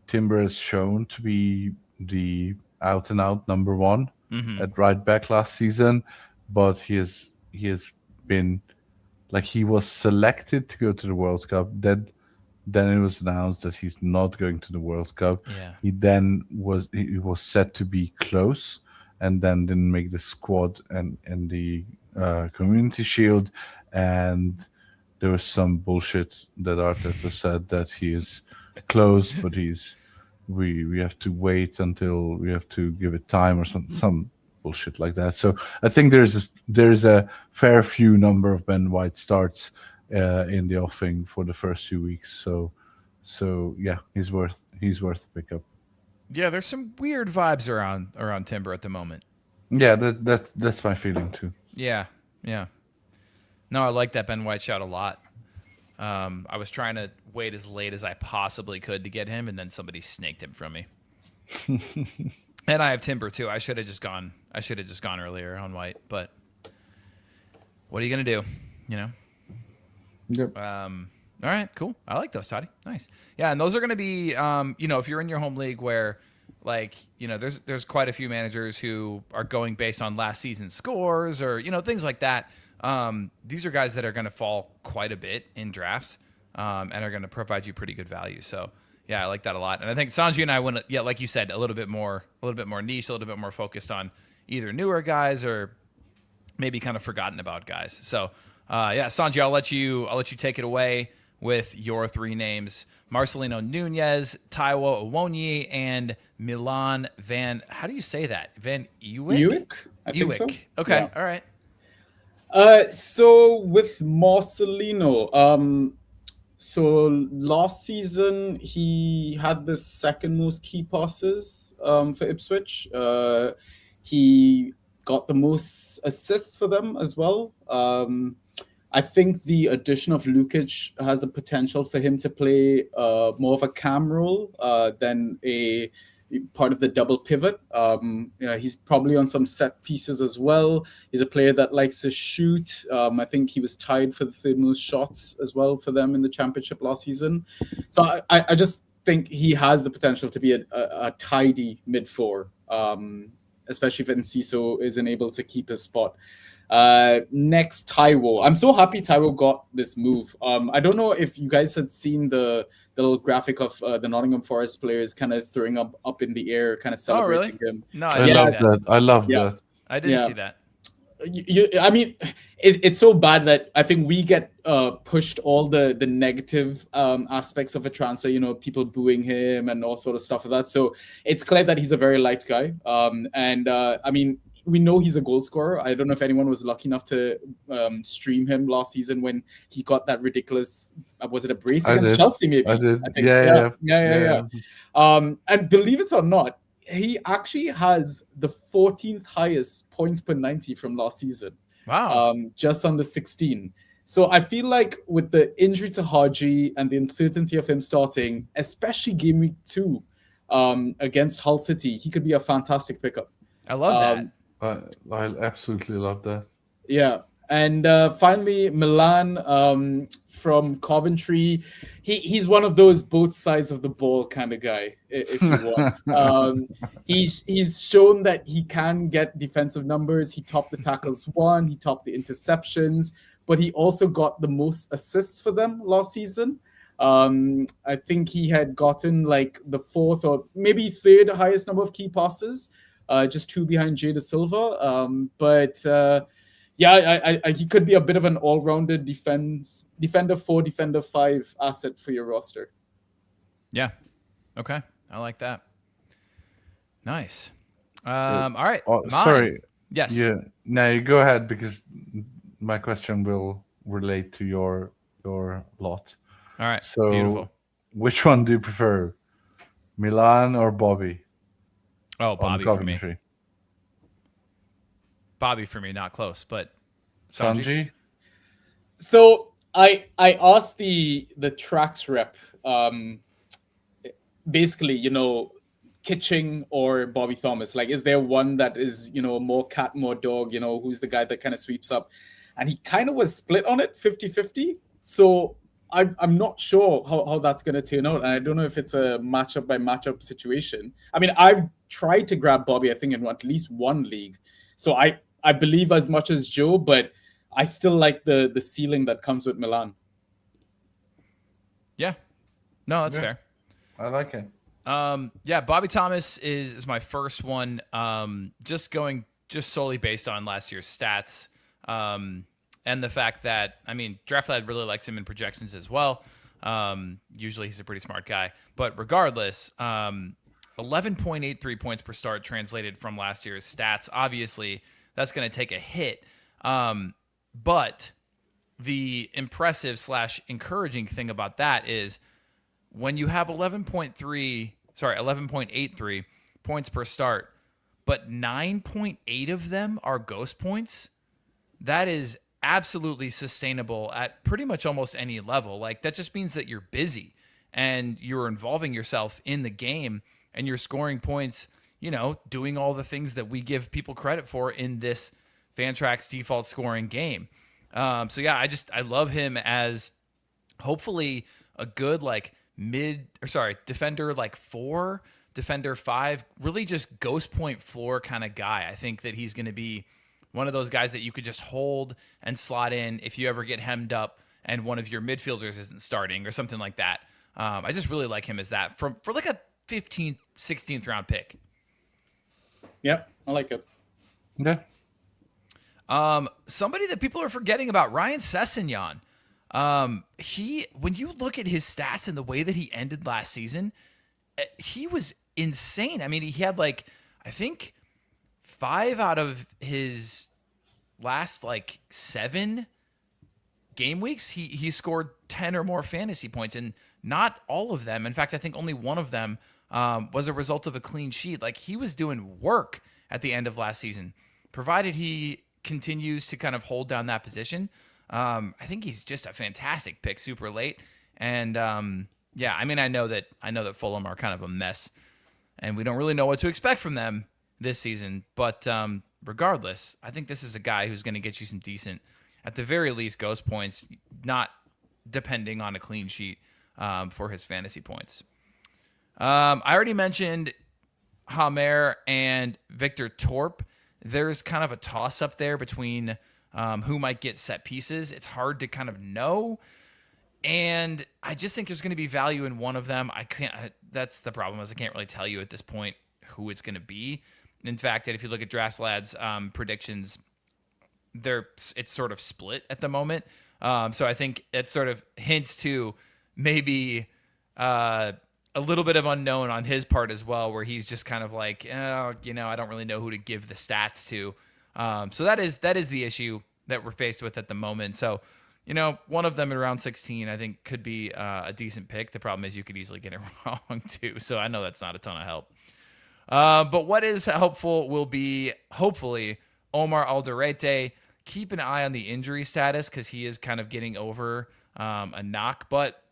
Timber is shown to be the out and out number one at right back last season, but he has been like he was selected to go to the World Cup. Then it was announced that he's not going to the World Cup. Yeah. He was set to be close, and then didn't make the squad and in the Community Shield, and there was some bullshit that Arteta said that he is close, but we have to wait until we have to give it time or some bullshit like that. So I think there's a fair few number of Ben White starts in the offing for the first few weeks. So yeah, he's worth a pickup. Yeah, there's some weird vibes around Timber at the moment. Yeah, that's my feeling too. Yeah. No, I like that Ben White shot a lot. I was trying to wait as late as I possibly could to get him, and then somebody snaked him from me. And I have Timber too. I should have just gone earlier on White, but what are you gonna do? You know. Yep. All right, cool. I like those, Toddy. Nice. Yeah, and those are gonna be, if you're in your home league where, there's quite a few managers who are going based on last season's scores or things like that. These are guys that are going to fall quite a bit in drafts and are going to provide you pretty good value. So, yeah, I like that a lot. And I think Sanjy and I went, like you said, a little bit more niche, a little bit more focused on either newer guys or maybe kind of forgotten about guys. So, Sanjy, I'll let you take it away with your three names: Marcelino Nunez, Taiwo Awoniyi, and Milan Van. How do you say that? Van Ewijk? I think so. Okay, Yeah. all right. So with Marcelino, so last season he had the second most key passes for Ipswich. He got the most assists for them as well. I think the addition of Lukic has the potential for him to play more of a cam role than a part of the double pivot. He's probably on some set pieces as well. He's a player that likes to shoot. I think he was tied for the third most shots as well for them in the championship last season. So I just think he has the potential to be a tidy mid four, especially if Enciso isn't able to keep his spot. Next, Taiwo. I'm so happy Taiwo got this move. I don't know if you guys had seen the little graphic of the Nottingham Forest players kind of throwing up in the air, kind of celebrating him. No, I love that. I love that. I didn't see that. I mean, it's so bad that I think we get pushed all the negative aspects of a transfer, people booing him and all sort of stuff like that. So it's clear that he's a very light guy. I mean, we know he's a goal scorer. I don't know if anyone was lucky enough to stream him last season when he got that ridiculous. Was it a brace I against did. Chelsea? Maybe I did. I think. Yeah. Yeah. And believe it or not, he actually has the 14th highest points per 90 from last season. Wow. Just under 16. So I feel like with the injury to Haji and the uncertainty of him starting, especially game week 2 against Hull City, he could be a fantastic pickup. I love that. I absolutely love that. Yeah. And finally, Milan from Coventry. He's one of those both sides of the ball kind of guy, if you want. He's shown that he can get defensive numbers. He topped the tackles one, he topped the interceptions, but he also got the most assists for them last season. I think he had gotten like the 4th or maybe 3rd highest number of key passes, just 2 behind Jay Da Silva. He could be a bit of an all-rounded defender 4, defender 5 asset for your roster. Yeah. Okay. I like that. Nice. All right. Sorry. Yes. Yeah. Now you go ahead because my question will relate to your lot. All right. So, beautiful. Which one do you prefer, Milan or Bobby? Oh, Bobby for me. Bobby for me, not close, but Sanjy. So I asked the tracks rep, basically, Kitching or Bobby Thomas. Like, is there one that is, more cat, more dog, who's the guy that kind of sweeps up? And he kind of was split on it, 50-50. So I'm not sure how that's going to turn out. And I don't know if it's a matchup by matchup situation. I mean, I've tried to grab Bobby, I think, in at least one league. So I believe as much as Joe, but I still like the ceiling that comes with Milan. Yeah. No, that's fair. I like it. Bobby Thomas is my first one. Just solely based on last year's stats. And the fact that, DraftLad really likes him in projections as well. Usually he's a pretty smart guy. But regardless, 11.83 points per start translated from last year's stats. Obviously, that's going to take a hit. But the impressive / encouraging thing about that is when you have 11.83 points per start, but 9.8 of them are ghost points, that is absolutely sustainable at pretty much almost any level. Like, that just means that you're busy and you're involving yourself in the game and you're scoring points, doing all the things that we give people credit for in this Fantrax default scoring game. I love him as hopefully a good defender 4, defender 5, really just ghost point floor kind of guy. I think that he's going to be one of those guys that you could just hold and slot in if you ever get hemmed up and one of your midfielders isn't starting or something like that. I just really like him as that for like a 15th, 16th round pick. Yeah, I like it. Yeah. Somebody that people are forgetting about, Ryan Sessegnon. When you look at his stats and the way that he ended last season, he was insane. He had I think 5 out of his last 7 game weeks, he scored 10 or more fantasy points, and not all of them. In fact, I think only one of them was a result of a clean sheet. He was doing work at the end of last season, provided he continues to kind of hold down that position. I think he's just a fantastic pick, super late. And I know that Fulham are kind of a mess, and we don't really know what to expect from them this season. But regardless, I think this is a guy who's going to get you some decent, at the very least, ghost points, not depending on a clean sheet for his fantasy points. I already mentioned Hamer and Victor Torp. There's kind of a toss-up there between who might get set pieces. It's hard to kind of know. And I just think there's going to be value in one of them. That's the problem, is I can't really tell you at this point who it's going to be. In fact, if you look at DraftLad's predictions, it's sort of split at the moment. So I think it sort of hints to maybe a little bit of unknown on his part as well, where he's just kind of like, I don't really know who to give the stats to. So that is the issue that we're faced with at the moment. So, one of them at around 16, I think could be a decent pick. The problem is you could easily get it wrong too. So I know that's not a ton of help. But what is helpful will be hopefully Omar Alderete. Keep an eye on the injury status because he is kind of getting over a knock. But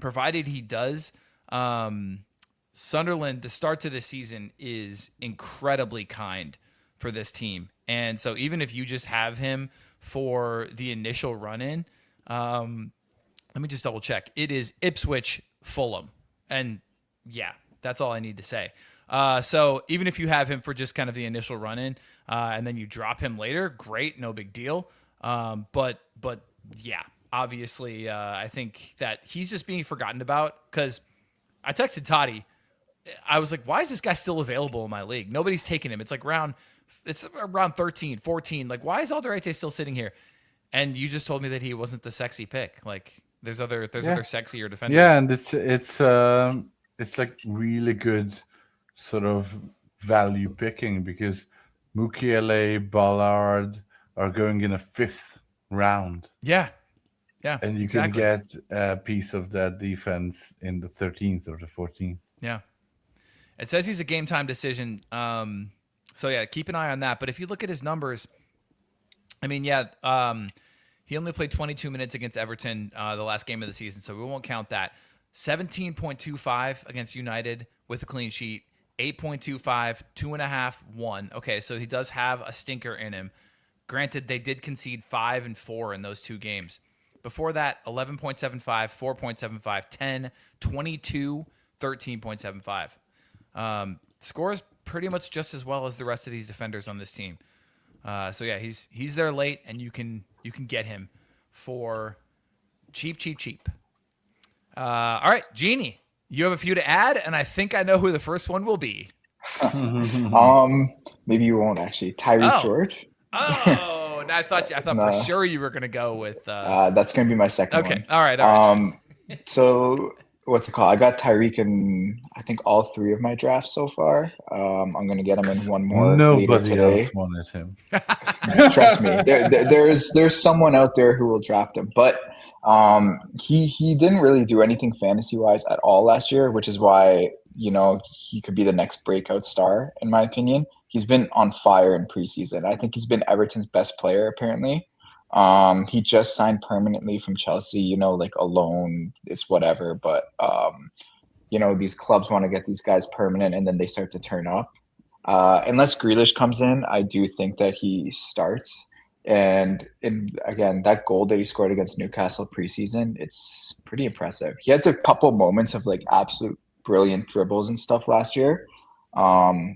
provided he does, Sunderland, the start to the season is incredibly kind for this team. And so even if you just have him for the initial run-in, let me just double check. It is Ipswich, Fulham. And yeah, that's all I need to say. So even if you have him for just kind of the initial run-in, and then you drop him later, great, no big deal. But yeah, obviously, I think that he's just being forgotten about because I texted Toddy. I was like, why is this guy still available in my league? Nobody's taking him. It's around 13, 14. Like, why is Alderete still sitting here? And you just told me that he wasn't the sexy pick. Like, there's other sexier defenders. Yeah, and it's like really good sort of value picking because Mukiele, Ballard are going in a 5th round. Yeah. And you can get a piece of that defense in the 13th or the 14th. Yeah. It says he's a game time decision. So yeah, keep an eye on that. But if you look at his numbers, I mean, he only played 22 minutes against Everton the last game of the season, so we won't count that. 17.25 against United with a clean sheet, 8.25, 2.5, 1. Okay, so he does have a stinker in him. Granted, they did concede 5 and 4 in those 2 games. Before that, 11.75, 4.75, 10, 22, 13.75. Scores pretty much just as well as the rest of these defenders on this team. So yeah, he's there late, and you can get him for cheap. All right, Genie, you have a few to add, and I think I know who the first one will be. Maybe you won't actually. Tyreek George. Oh, I thought No. for sure you were gonna go with. That's gonna be my second one. Okay, all right. So what's it called? I got Tyreek in I think all 3 of my drafts so far. I'm gonna get him in one more later Nobody today. else wanted him. Trust me, there's someone out there who will draft him, but he didn't really do anything fantasy wise at all last year, which is why he could be the next breakout star in my opinion. He's been on fire in preseason. I think he's been Everton's best player apparently. He just signed permanently from Chelsea. Like a loan is whatever, but these clubs want to get these guys permanent, and then they start to turn up. Unless Grealish comes in, I do think that he starts. And again, that goal that he scored against Newcastle preseason, it's pretty impressive. He had a couple moments of like absolute brilliant dribbles and stuff last year.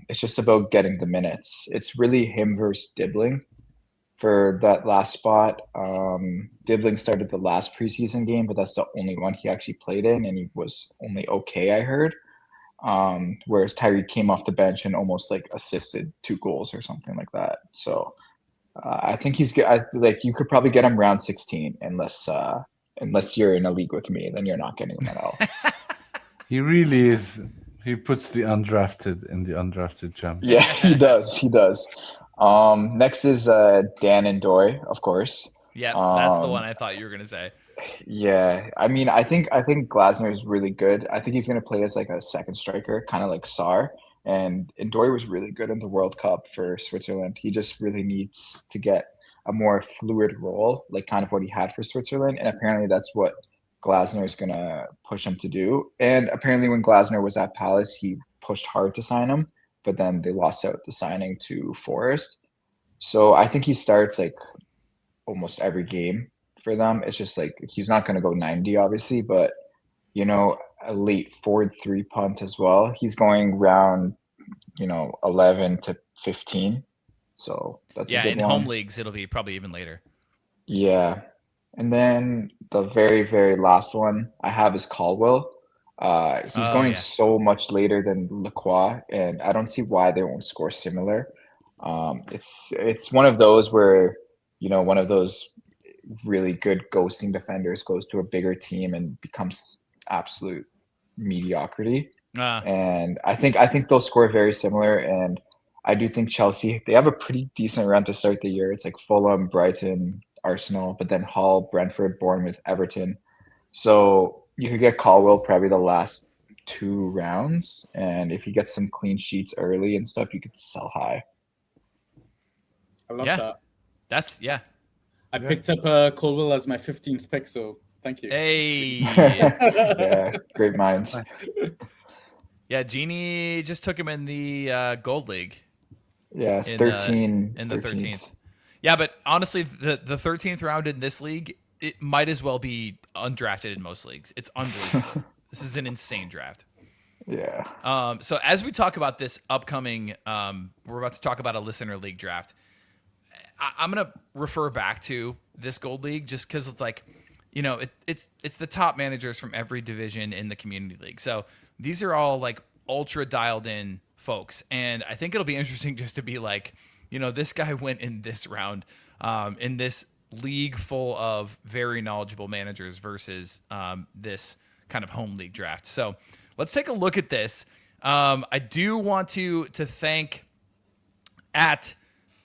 It's just about getting the minutes. It's really him versus Dibbling for that last spot. Dibbling started the last preseason game, but that's the only one he actually played in, and he was only okay, I heard. Whereas Tyreek came off the bench and almost like assisted 2 goals or something like that. So I think he's good. You could probably get him round 16 unless you're in a league with me, then you're not getting him at all. He really is. He puts the undrafted in the undrafted gems. Yeah, he does. Next is Tottiandor, of course. Yeah, that's the one I thought you were gonna say. Yeah, I mean, I think Glasner is really good. I think he's gonna play as like a second striker, kind of like Sarr. And Ndoi was really good in the World Cup for Switzerland. He just really needs to get a more fluid role, like kind of what he had for Switzerland. And apparently that's what Glasner is going to push him to do. And apparently when Glasner was at Palace, he pushed hard to sign him, but then they lost out the signing to Forest. So I think he starts like almost every game for them. It's just like he's not going to go 90, obviously, but a late forward 3 punt as well. He's going round 11 to 15. So that's a good in one. home leagues it'll be probably even later. Yeah. And then the very, very last one I have is Caldwell. He's going so much later than Lacroix, and I don't see why they won't score similar. It's one of those where one of those really good ghosting defenders goes to a bigger team and becomes absolute mediocrity. Uh, And I think they'll score very similar. And I do think Chelsea, they have a pretty decent run to start the year. It's like Fulham, Brighton, Arsenal, but then Hull, Brentford, Bournemouth, Everton. So you could get Colwell probably the last 2 rounds, and if he gets some clean sheets early and stuff, you could sell high. I love Yeah. that. that's I picked up Colwell as my 15th pick, so thank you. Hey. Yeah, great minds. Yeah, Genie just took him in the Gold League. Yeah, In 13. in the 13th. Yeah, but honestly, the 13th round in this league, it might as well be undrafted in most leagues. It's unbelievable. This is an insane draft. Yeah. So as we talk about this upcoming, we're about to talk about a listener league draft. I'm gonna refer back to this Gold League just because it's like, it's the top managers from every division in the community league. So these are all like ultra dialed in folks, and I think it'll be interesting just to be like, this guy went in this round, in this league full of very knowledgeable managers versus this kind of home league draft. So let's take a look at this. I do want to thank at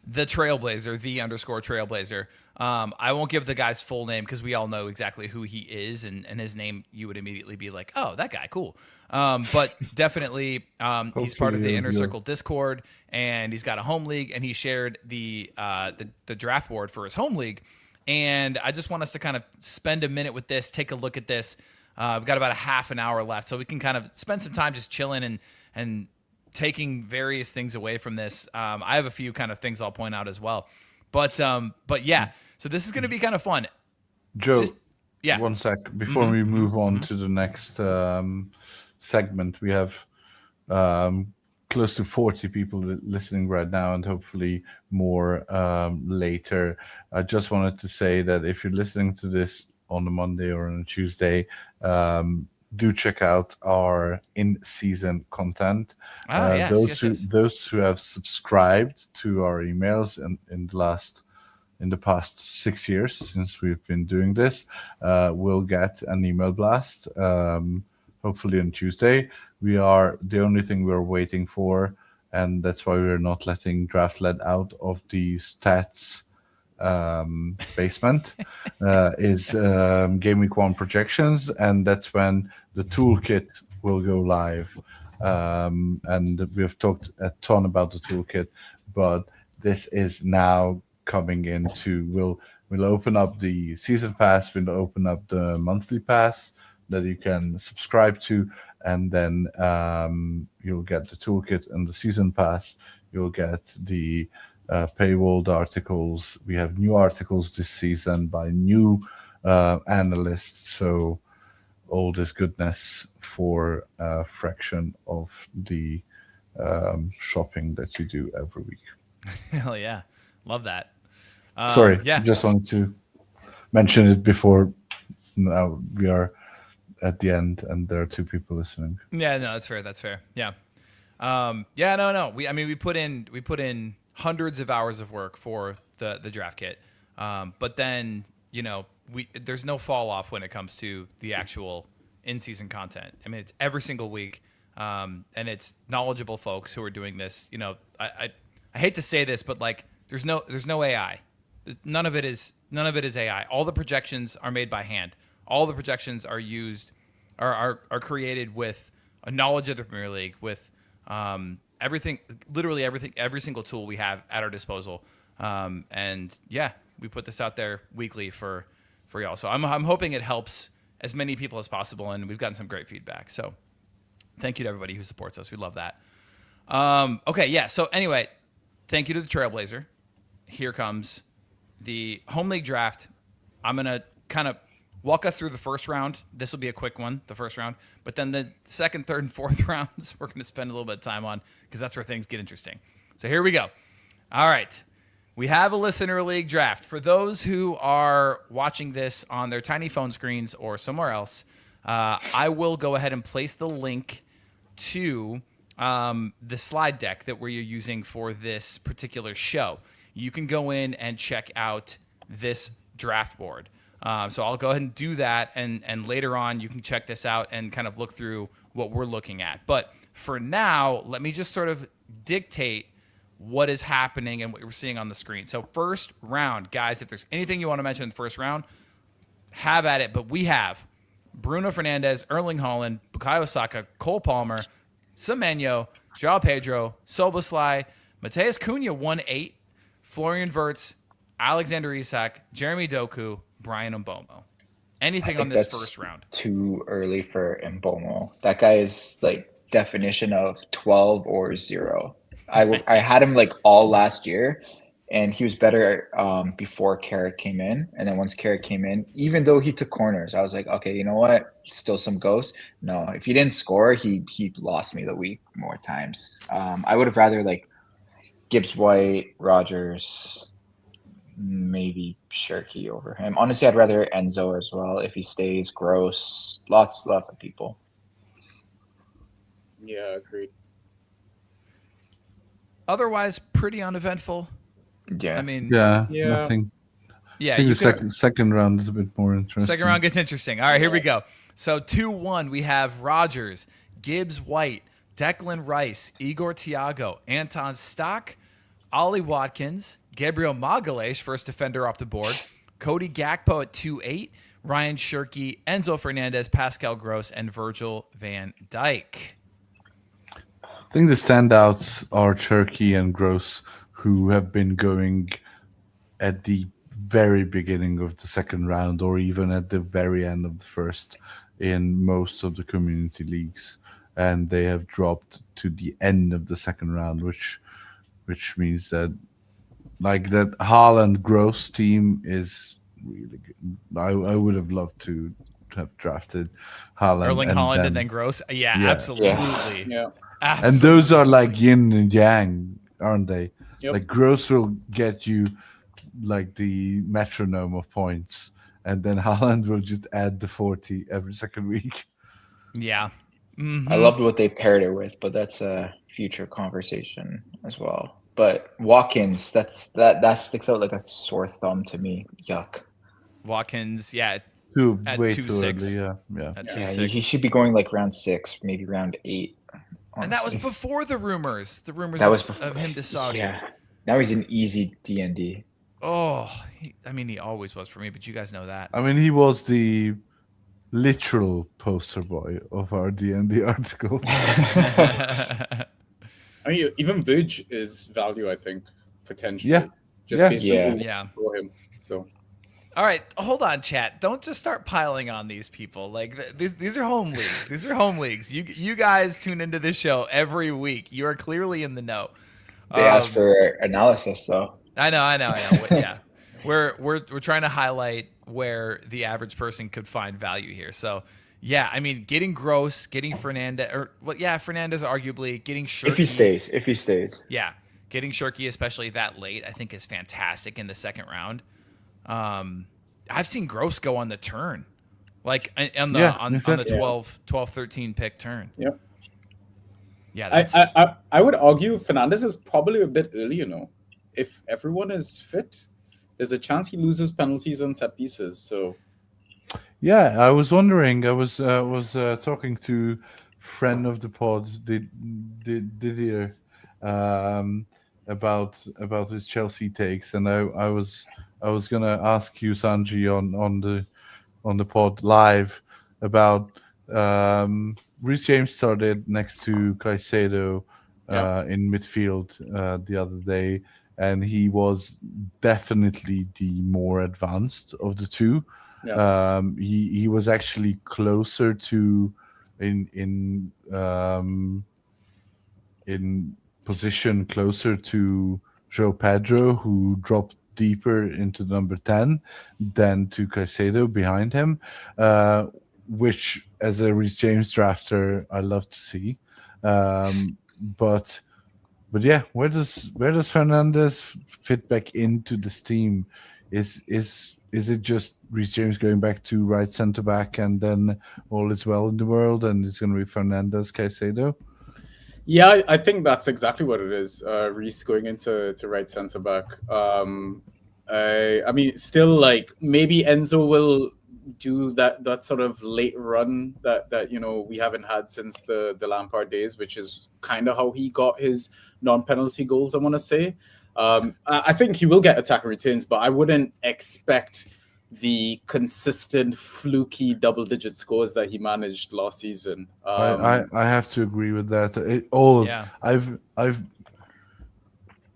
the Trailblazer, _Trailblazer. I won't give the guy's full name because we all know exactly who he is, and his name you would immediately be like, oh, that guy, cool. But definitely, he's part of the Inner Circle Discord, and he's got a home league, and he shared the draft board for his home league. And I just want us to kind of spend a minute with this, take a look at this. We've got about a half an hour left, so we can kind of spend some time just chilling and taking various things away from this. I have a few kind of things I'll point out as well. But yeah, so this is going to be kind of fun. Joe, yeah. 1 sec. Before we move on to the next segment, we have close to 40 people listening right now, and hopefully more later. I just wanted to say that if you're listening to this on a Monday or on a Tuesday, do check out our in-season content. Those who have subscribed to our emails in the past 6 years since we've been doing this will get an email blast, hopefully on Tuesday. We are the only thing we're waiting for, and that's why we're not letting Draft Led out of the stats basement, is Game Week 1 projections, and that's when the toolkit will go live. And we've talked a ton about the toolkit, but this is now coming into, we'll open up the season pass, we'll open up the monthly pass that you can subscribe to, and then you'll get the toolkit and the season pass. You'll get the paywalled articles. We have new articles this season by new analysts, so all this goodness for a fraction of the shopping that you do every week. Hell yeah, love that. Sorry, yeah, just wanted to mention it before. Now we are at the end, and there are 2 people listening. Yeah, no, that's fair. Yeah, no. We put in hundreds of hours of work for the draft kit, but then there's no fall off when it comes to the actual in-season content. I mean, it's every single week, and it's knowledgeable folks who are doing this. I hate to say this, but like, there's no AI. None of it is AI. All the projections are made by hand. All the projections are created with a knowledge of the Premier League, with everything, literally everything, every single tool we have at our disposal. And yeah, we put this out there weekly for y'all. So I'm hoping it helps as many people as possible, and we've gotten some great feedback. So thank you to everybody who supports us. We love that. Okay, yeah. So anyway, thank you to the Trailblazer. Here comes the home league draft. I'm gonna kind of walk us through the first round. This will be a quick one, the first round. But then the second, third, and fourth rounds, we're going to spend a little bit of time on, because that's where things get interesting. So here we go. All right. We have a listener league draft. For those who are watching this on their tiny phone screens or somewhere else, I will go ahead and place the link to the slide deck that we're using for this particular show. You can go in and check out this draft board. So I'll go ahead and do that, and later on you can check this out and kind of look through what we're looking at. But for now, let me just sort of dictate what is happening and what we're seeing on the screen. So first round, guys, if there's anything you want to mention in the first round, have at it. But we have Bruno Fernandes, Erling Haaland, Bukayo Saka, Cole Palmer, Semenyo, João Pedro, Soboslai, Mateus Cunha 1-8, Florian Wirtz, Alexander Isak, Jeremy Doku, Brian Mbeumo. Anything on this first round? Too early for Mbeumo. That guy is like definition of 12 or 0. I had him like all last year, and he was better before Carrick came in. And then once Carrick came in, even though he took corners, I was like, okay, you know what? Still some ghosts. No, if he didn't score, he lost me the week more times. I would have rather like Gibbs White, Rogers, maybe Shirky over him. Honestly, I'd rather Enzo as well if he stays. Gross, lots of people. Yeah, agreed. Otherwise, pretty uneventful. Yeah, I mean, Yeah, Yeah. nothing. yeah. I think you the could- second round is a bit more interesting. Second round gets interesting. All right, here we go. So 2-1, we have Rogers, Gibbs White, Declan Rice, Igor Thiago, Anton Stock, Ollie Watkins, Gabriel Magalhaes, first defender off the board, Cody Gakpo at 2-8, Ryan Shirky, Enzo Fernandez, Pascal Gross, and Virgil van Dijk. I think the standouts are Cherky and Gross, who have been going at the very beginning of the second round or even at the very end of the first in most of the community leagues. And they have dropped to the end of the second round, which means that like that Haaland Gross team is really good. I would have loved to have drafted Haaland. Erling Haaland and then Gross. Yeah, Yeah. absolutely. Yeah. And Absolutely. those are like yin and yang, aren't they? Yep. Like Gross will get you like the metronome of points, and then Haaland will just add the 40 every second week. Yeah. Mhm. I loved what they paired it with, but that's a future conversation as well. But Watkins, that sticks out like a sore thumb to me. Yuck. Watkins, yeah, At Way 2-6. too early. Yeah. at Yeah, 2-6. he should be going like round 6, maybe round 8. And that was honestly. before the rumors. The rumors That was of him to Saudi. Yeah. Now he's an easy DND. Oh, he always was for me, but you guys know that. I mean, he was the literal poster boy of our D&D article. I mean, even Vij is value, I think, potentially. Yeah. Just Yeah. based Yeah. on who Yeah. for him. So All right, hold on, chat. Don't just start piling on these people. Like these are home leagues. These are home leagues. You guys tune into this show every week. You are clearly in the know. They asked for analysis though. I know. Yeah, we're trying to highlight where the average person could find value here. So yeah, I mean, getting Gross, getting Fernandez, Fernandez arguably getting Shirky. If he stays. Yeah, getting Shirky, especially that late, I think is fantastic in the second round. I've seen Gross go on the turn, like on the Yeah, on the exactly. 12-13 pick turn. Yep. Yeah, that's I would argue Fernandez is probably a bit early, you know. If everyone is fit, there's a chance he loses penalties and set pieces. So Yeah, I was wondering. I was talking to friend of the pod, Didier, about his Chelsea takes, and I was gonna ask you, Sanjy, on the pod live about Reece James started next to Caicedo in midfield the other day, and he was definitely the more advanced of the two. Yeah. He was actually closer to in position closer to João Pedro, who dropped deeper into number 10 than to Caicedo behind him, which as a Reece James drafter I love to see. But yeah, where does Fernandez fit back into this team? Is it just Reece James going back to right centre back and then all is well in the world and it's going to be Fernandez, Caicedo? yeah, I think that's exactly what it is. Reece going into right centre back. I mean, still like maybe Enzo will do that sort of late run that we haven't had since the Lampard days, which is kind of how he got his non-penalty goals, I want to say. I think he will get attack returns, but I wouldn't expect the consistent fluky double-digit scores that he managed last season. I have to agree with that. Yeah. I've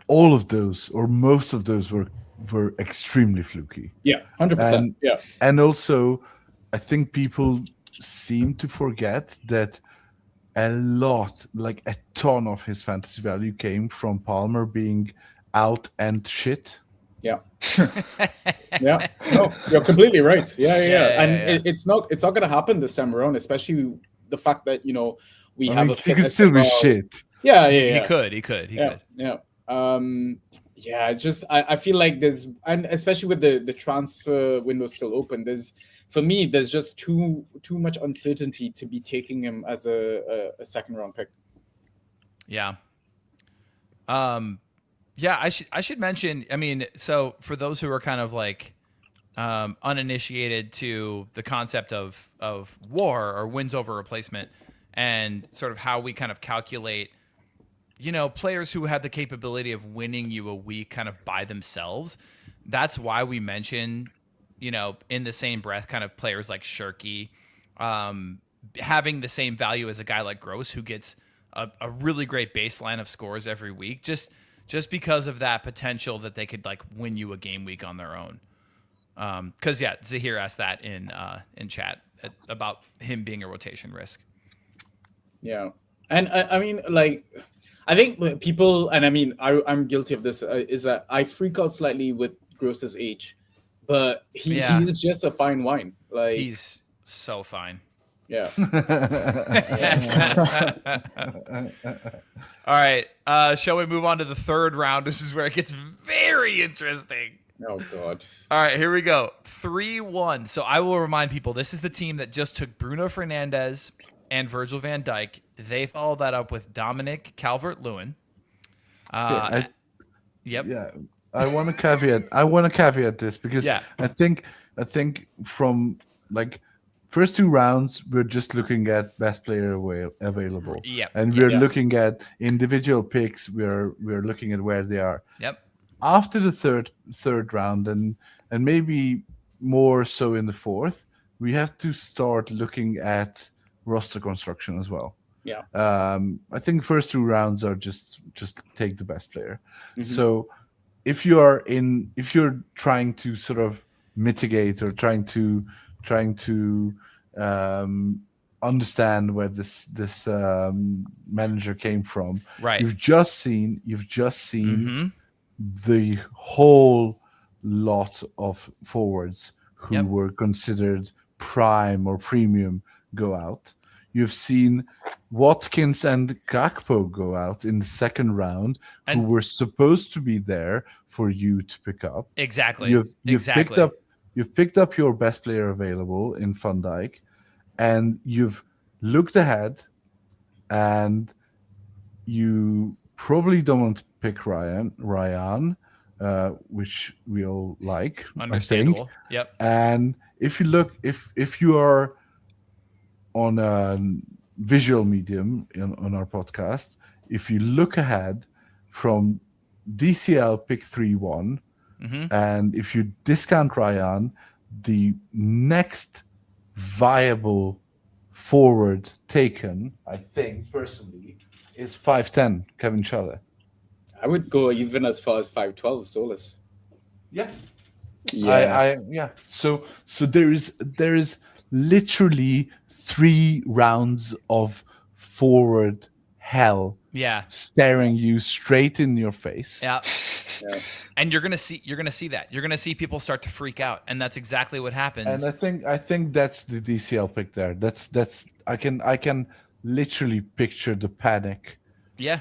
all of those, or most of those, were extremely fluky. Yeah, 100%. Yeah. And also, I think people seem to forget that a lot, like a ton of his fantasy value came from Palmer being out and shit. Yeah. Yeah. No, you're completely right. Yeah. And yeah. it's not going to happen this time around, especially the fact that we I have mean, a he could still be shit. Yeah. He could. Yeah. Yeah, it's just I feel like there's, and especially with the transfer window still open, there's just too much uncertainty to be taking him as a second round pick. Yeah. Yeah, I should mention, I mean, so for those who are kind of like uninitiated to the concept of WAR, or wins over replacement, and sort of how we kind of calculate players who have the capability of winning you a week kind of by themselves. That's why we mention, in the same breath, kind of players like Shirky having the same value as a guy like Gross, who gets a really great baseline of scores every week, just because of that potential that they could like win you a game week on their own. Because Zahir asked that in chat about him being a rotation risk. Yeah, and I mean, like, I think people, and I mean, I'm guilty of this, is that I freak out slightly with Gross's age, but he is just a fine wine. Like, he's so fine. Yeah. All right. Shall we move on to the third round? This is where it gets very interesting. Oh, God. All right, here we go. 3-1. So I will remind people, this is the team that just took Bruno Fernandes and Virgil van Dijk. They followed that up with Dominic Calvert-Lewin. Yep. Yeah. I want to caveat this because I think from like first two rounds we're just looking at best player available. Yep. And we're looking at individual picks. We're looking at where they are. Yep. After the third round and maybe more so in the fourth, we have to start looking at roster construction as well. Yeah. I think first two rounds are just take the best player. Mm-hmm. So if you're trying to sort of mitigate or trying to understand where this manager came from, right? You've just seen mm-hmm. the whole lot of forwards who were considered prime or premium go out. You've seen Watkins and Gakpo go out in the second round, who were supposed to be there for you to pick up. Exactly. You've picked up your best player available in Van Dijk, and you've looked ahead, and you probably don't want to pick Ryan, which we all like. Understandable. I think. Yep. And if you look, if you are on a visual medium on our podcast, if you look ahead from DCL pick 3-1, mm-hmm. and if you discount Ryan, the next viable forward taken, I think personally, is 5'10", Kevin Schade. I would go even as far as 5'12", Solus. Yeah. Yeah. So there is literally 3 rounds of forward hell staring you straight in your face. Yeah. And you're gonna see that. You're gonna see people start to freak out, and that's exactly what happens. And I think that's the DCL pick there. That's I can literally picture the panic. Yeah.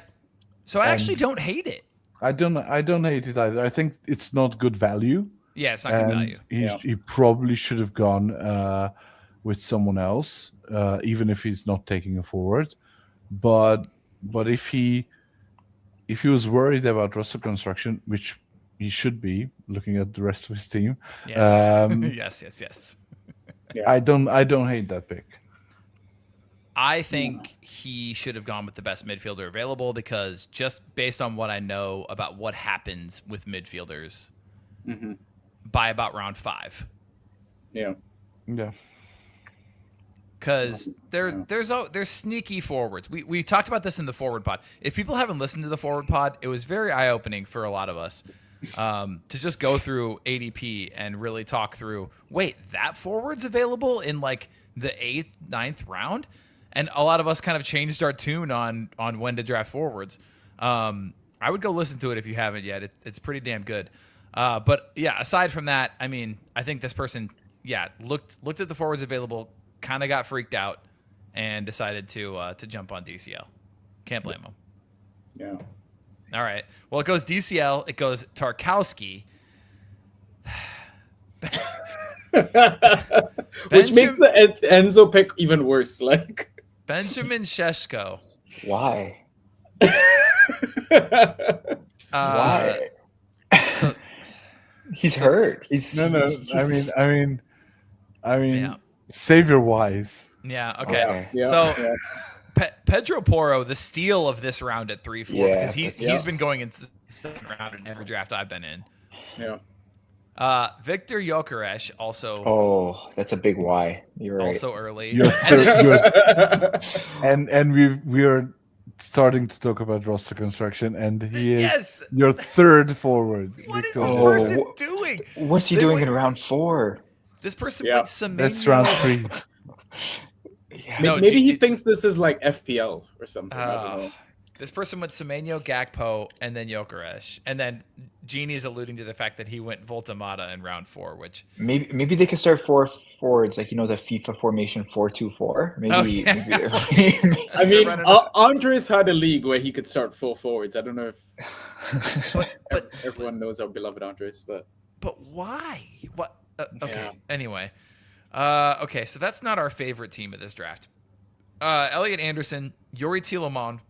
So I actually don't hate it. I don't hate it either. I think it's not good value. Yeah, it's not good value. He probably should have gone with someone else, even if he's not taking a forward. But if he was worried about roster construction, which he should be, looking at the rest of his team. Yes. Yes. I don't hate that pick. I think he should have gone with the best midfielder available because just based on what I know about what happens with midfielders by about round 5. Yeah. Yeah. Because there's sneaky forwards. We talked about this in the forward pod. If people haven't listened to the forward pod, it was very eye opening for a lot of us to just go through ADP and really talk through. Wait, that forward's available in like the 8th, 9th round, and a lot of us kind of changed our tune on when to draft forwards. I would go listen to it if you haven't yet. It's pretty damn good. But yeah, aside from that, I mean, I think this person, looked at the forwards available, kind of got freaked out, and decided to jump on DCL. Can't blame him. Yeah. All right. Well, it goes DCL. It goes Tarkowski. Which makes the Enzo pick even worse. Like Benjamin Šeško. Why? Why? So, he's hurt. He's No. he's- I mean, Yeah. savior wise. yeah. Okay. Okay. yeah, So yeah. Pedro Porro, the steal of this round at 3-4, Yeah, because he's been going into the second round in every draft I've been in. Yeah. Victor Gyökeres also Oh, that's a big why. You're right. also early. You're and we are starting to talk about roster construction, and he is Yes. your third forward. What is Victor. this Oh. person doing? What's he They doing went- in round 4? This person Yeah. went Semenyo. That's round 3. No, Maybe he G- thinks this is like FPL or something. I don't know. This person went Semenyo, Gakpo, and then Gyökeres. And then Genie is alluding to the fact that he went Volta-Mata in round 4, which... Maybe they could start 4 forwards, like the FIFA formation 4-2-4. Maybe. Oh, yeah. Maybe I mean, running- Andres had a league where he could start 4 forwards. I don't know if But everyone knows our beloved Andres, but why? What? Okay. Yeah. Anyway. Okay, so that's not our favorite team of this draft. Elliot Anderson, Yuri Tielemans,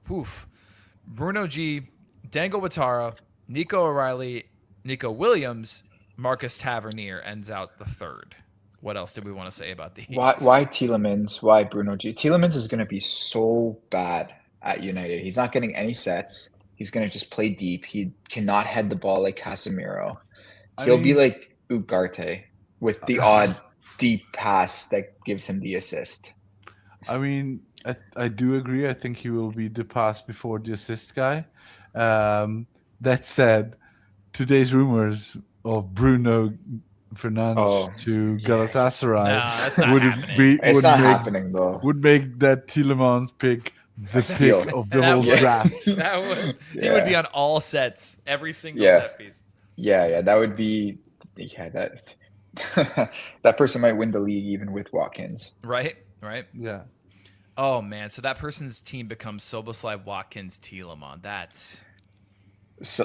Bruno G, Dango Ouattara, Nico O'Reilly, Nico Williams, Marcus Tavernier ends out the third. What else did we want to say about these? why Tielemans? Why Bruno G? Tielemans is going to be so bad at United. He's not getting any sets. He's going to just play deep. He cannot head the ball like Casemiro. He'll be like Ugarte with the odd deep pass that gives him the assist. I mean, I do agree. I think he will be the pass before the assist guy. That said, today's rumors of Bruno Fernandes to Galatasaray No, that's not would happening. be It's would not make, happening though. would make that Tielemans pick the steal. pick of the That whole would- draft. That would, He would be on all sets, every single Yeah. set piece. Yeah, that would be. Yeah, that that person might win the league even with Watkins. Right? Yeah. Oh, man. So that person's team becomes Soboslai, Watkins, Tielemans. That's... So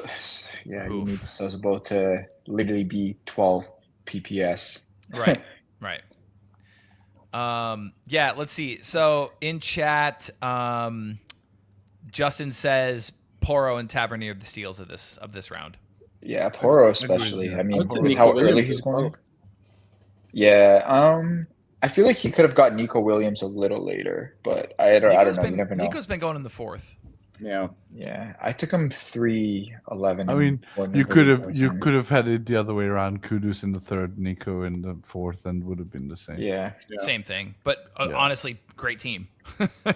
yeah, you Oof. need Sosbo to literally be 12 PPS. Right. Yeah, let's see. So in chat, Justin says Porro and Tavernier are the steals of this round. Yeah, Porro especially. yeah. I mean, I would say with Nico how early Williams he's as well. going. Yeah, I feel like he could have got Nico Williams a little later, but I don't know. You never know. Nico's been going in the 4th. yeah. Yeah, I took him 3-11. I mean, you could have had it the other way around. Kudus in the 3rd, Nico in the 4th, and would have been the same. Yeah, Same thing. But Yeah. honestly, great team.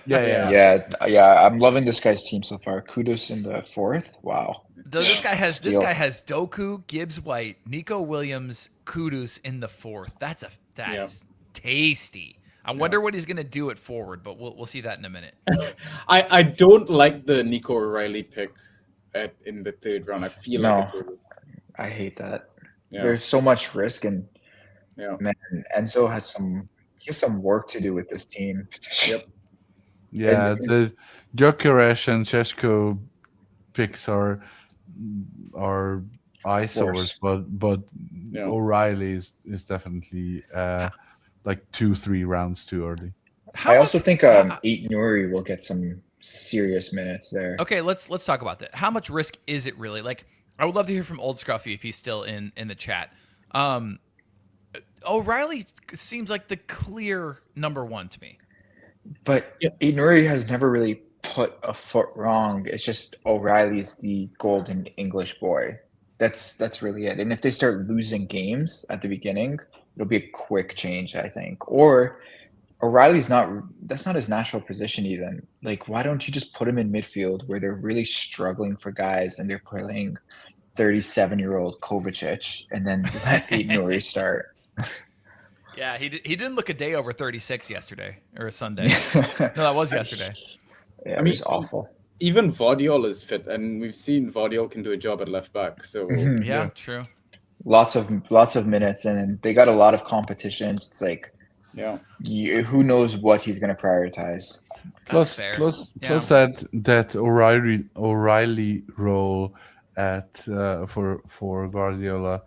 Yeah. yeah. I'm loving this guy's team so far. Kudus in the 4th. Wow. This guy has Steal. Doku, Gibbs White, Nico Williams, Kudus in the 4th. That is tasty. I wonder what he's gonna do at forward, but we'll see that in a minute. I don't like the Nico O'Reilly pick in the 3rd round. I feel No. like it's over. I hate that. Yeah. There's so much risk, and Yeah. man, Enzo has some work to do with this team. Yep. Yeah, And- the Gyökeres and Šeško picks are eyesores, but Yeah. O'Reilly is definitely like 2-3 rounds too early. How I much- also think Eight Nuri will get some serious minutes there. Okay, let's talk about that. How much risk is it really? Like, I would love to hear from Old Scruffy if he's still in the chat. O'Reilly seems like the clear number one to me. But Aiden has never really put a foot wrong. It's just O'Reilly's the golden English boy. That's really it. And if they start losing games at the beginning, it'll be a quick change, I think. Or O'Reilly's that's not his natural position even. Like, why don't you just put him in midfield where they're really struggling for guys and they're playing 37-year-old Kovacic and then let Aiden start? Yeah, he didn't look a day over 36 yesterday or Sunday. No, that was yesterday. Yeah, I mean, it's awful. Even Vardiol is fit, and we've seen Vardiol can do a job at left back. So yeah, true. Lots of minutes, and they got a lot of competition. It's like, who knows what he's going to prioritize. Plus that O'Reilly role at for Guardiola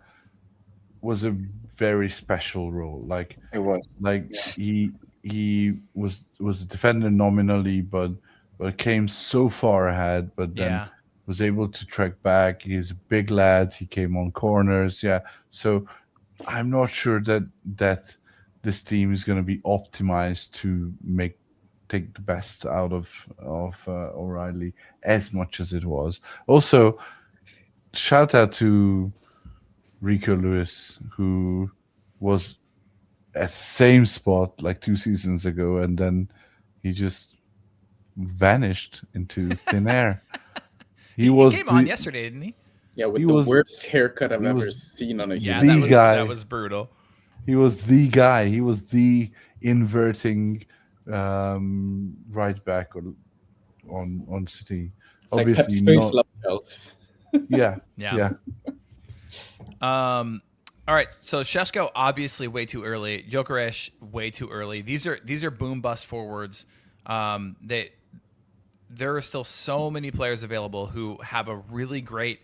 was a very special role. Like it was. Like he was a defender nominally, but came so far ahead, but then was able to track back. He's a big lad. He came on corners. Yeah. So I'm not sure that this team is going to be optimized to take the best out of O'Reilly as much as it was. Also, shout out to Rico Lewis, who was at the same spot like 2 seasons ago, and then he just vanished into thin air. He came on yesterday, didn't he? Yeah, with the worst haircut I've ever seen on a human. Yeah, that was brutal. He was the guy. He was the inverting right back on City. It's obviously like not. Yeah. All right, so Šeško obviously way too early. Gyökeres way too early. These are boom bust forwards. There are still so many players available who have a really great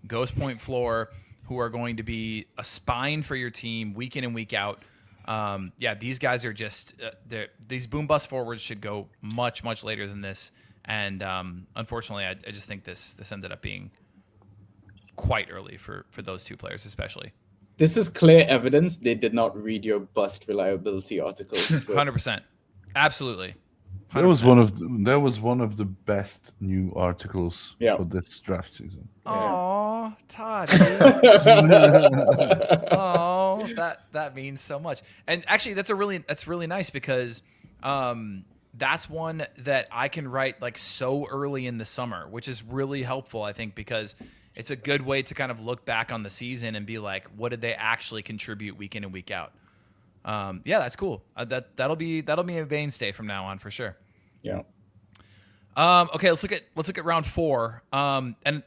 ghost point floor, who are going to be a spine for your team week in and week out. These guys are just these boom bust forwards should go much later than this. And unfortunately, I just think this ended up being quite early for those two players, especially. This is clear evidence they did not read your bust reliability article. 100%, absolutely. 100%. That was one of the best new articles for this draft season. Oh, Todd. Oh, that means so much. And actually, that's really nice because that's one that I can write like so early in the summer, which is really helpful, I think, because it's a good way to kind of look back on the season and be like, what did they actually contribute week in and week out? That's cool. That'll be a mainstay from now on for sure. Yeah. Okay, let's look at round 4. And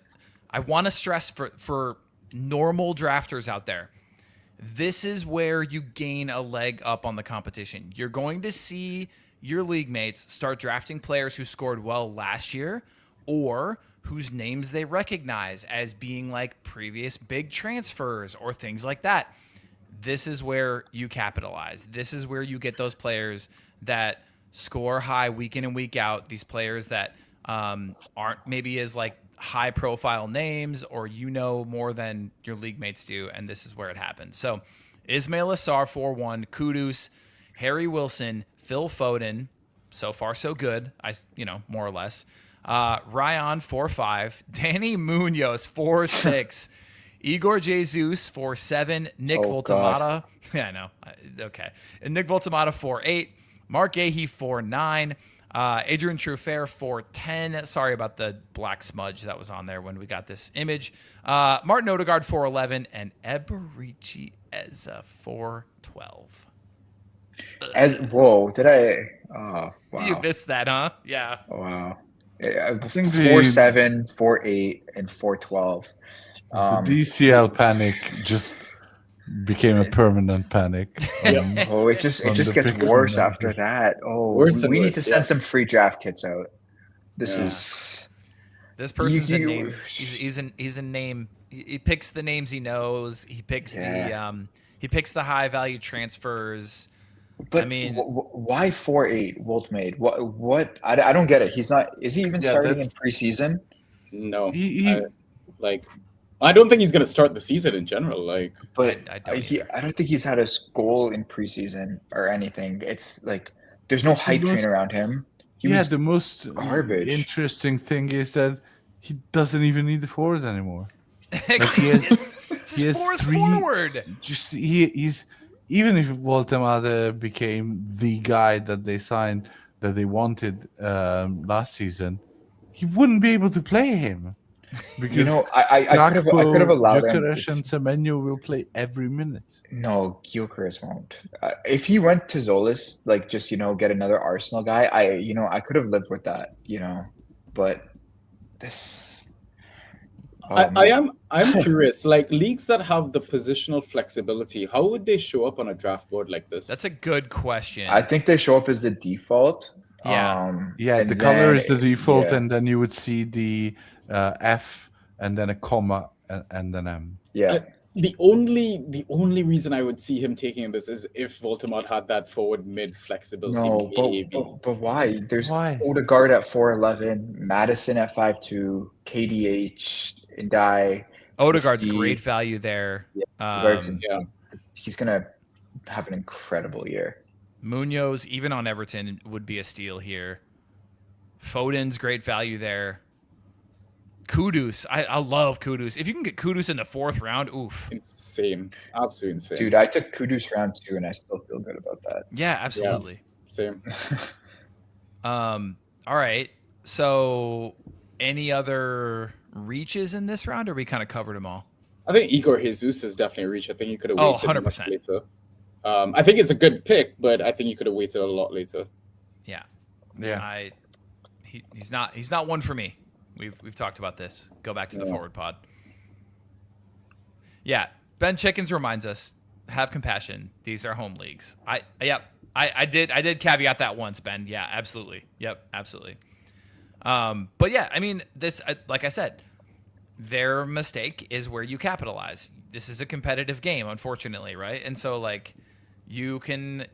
I want to stress for normal drafters out there, this is where you gain a leg up on the competition. You're going to see your league mates start drafting players who scored well last year or whose names they recognize as being like previous big transfers or things like that. This is where you capitalize. This is where you get those players that score high week in and week out. These players that aren't maybe as like high profile names or more than your league mates do, and this is where it happens. So Ismail Assar 4-1, Kudus, Harry Wilson, Phil Foden, so far so good, more or less. Ryan 4-5, Danny Munoz 4-6, Igor Jesus 4-7, Nick Voltemata. Yeah, I know. Okay. And Nick Voltemata 4-8, Mark Gahey 4-9, Adrian Truffert 4-10. Sorry about the black smudge that was on there when we got this image. Martin Odegaard 4-11, and Eberici Eza 4-12. Did I? Oh, wow. You missed that, huh? Yeah. Wow. I think 4-7, 4-8, and 4-12. The DCL panic just became a permanent panic. It just gets worse after that. We need to send some free draft kits out. This person's a name. He's a name. He picks the names he knows. He picks the high value transfers. But I mean, why 4-8 Woltmade? What? I don't get it. He's not. Is he even starting in preseason? No. I don't think he's going to start the season in general. Like, But I don't either. I don't think he's had a goal in preseason or anything. It's like there's no hype train most- around him. He Yeah, was the most garbage. interesting thing is that he doesn't even need the forward anymore. It's he his has fourth three- forward. Just he's even if Voltemade became the guy that they signed that they wanted last season, he wouldn't be able to play him because You know, I could have allowed him. Gyökeres and Semenyo will play every minute. No, Gyökeres won't. If he went to Zolis, like just get another Arsenal guy, I could have lived with that, But this, I'm curious. Like leagues that have the positional flexibility, how would they show up on a draft board like this? That's a good question. I think they show up as the default. Yeah. Yeah, and the color then- is the default, yeah. and then you would see the F and then a comma and then M. Yeah. The only reason I would see him taking this is if Voltemade had that forward mid flexibility. No, maybe. but why? There's Why? Odegaard at 4'11", Madison at 5'2", KDH, Ndai. Odegaard's the- great value there. Robertson's- yeah. He's gonna have an incredible year. Munoz, even on Everton, would be a steal here. Foden's great value there. Kudus, I love Kudus. If you can get Kudus in the 4th round, oof. Insane, absolutely insane. Dude, I took Kudus round 2, and I still feel good about that. Yeah, absolutely. Same. All right. So, any other reaches in this round, or we kind of covered them all? I think Igor Jesus is definitely a reach. I think he could have Oh, waited 100%. much later. I think it's a good pick, but I think he could have waited a lot later. Yeah. Yeah. He's not one for me. We've talked about this. Go back to the forward pod. Yeah, Ben Chickens reminds us, have compassion. These are home leagues. I did caveat that once, Ben. Yeah, absolutely. Yep, absolutely. But yeah, I mean, this like I said, their mistake is where you capitalize. This is a competitive game, unfortunately, right? And so like you can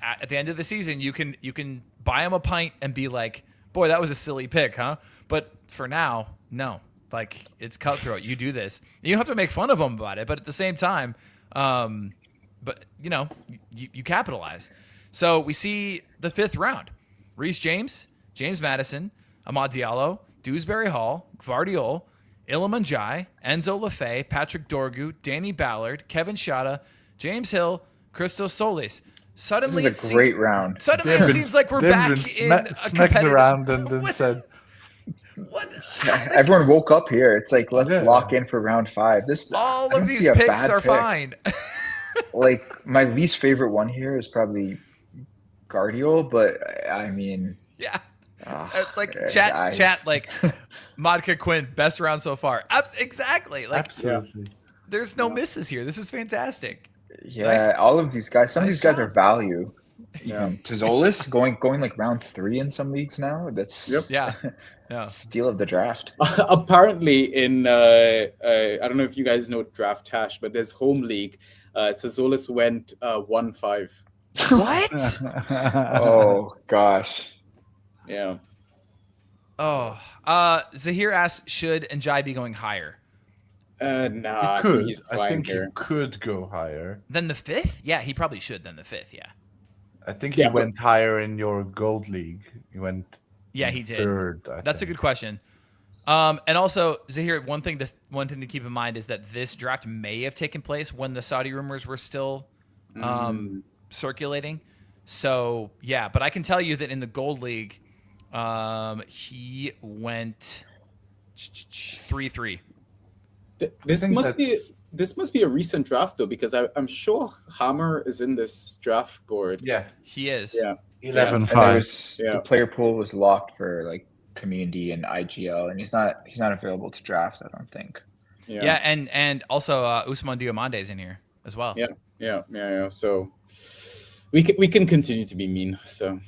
at the end of the season, you can buy them a pint and be like, boy, that was a silly pick, huh? But for now, no. Like, it's cutthroat. You do this. You don't have to make fun of them about it, but at the same time, but, you capitalize. So we see the 5th round. Reece James, James Madison, Amad Diallo, Dewsbury Hall, Gvardiol, Iliman Jai, Enzo Lefebvre, Patrick Dorgu, Danny Ballard, Kevin Shada, James Hill, Christos Solis. Suddenly, This is a great round. Suddenly, it seems like we're back in a smacked competitive... around and then What? said, What? Everyone woke up here. It's like, let's Yeah. lock in for round 5. This I All don't of see these a picks bad are pick. fine. Like, my least favorite one here is probably Guardiol, but I mean, Yeah. Like I- chat like Modka Quinn, best round so far. Exactly. Like absolutely. there's no misses here. This is fantastic. yeah, Nice- all of these guys. Some of nice these guys job. are value. Yeah, Tizolis going like round 3 in some leagues now. That's Yeah. Yeah. steal of the draft. Apparently, in I don't know if you guys know Draft Hash, but there's home league. Tizolis went 1-5. What? Oh gosh. Yeah. Oh. Zahir asks, should Njai be going higher Nah, I He think could. he's I fine think here. he could go higher. than the 5th? Yeah, he probably should than the 5th. Yeah. I think Yeah, he but- went higher in your gold league. He went Yeah, he did. 3rd. That's a good question. And also, Zahir, one thing to keep in mind is that this draft may have taken place when the Saudi rumors were still circulating. So yeah, but I can tell you that in the Gold League, he went 3-3. This think must be a recent draft though, because I'm sure Hammer is in this draft board. Yeah, He is. Yeah. 11-5. The player pool was locked for like community and IGL, and he's not available to draft. I don't think. Yeah, and also Usman Diomande is in here as well. Yeah. So we can continue to be mean. So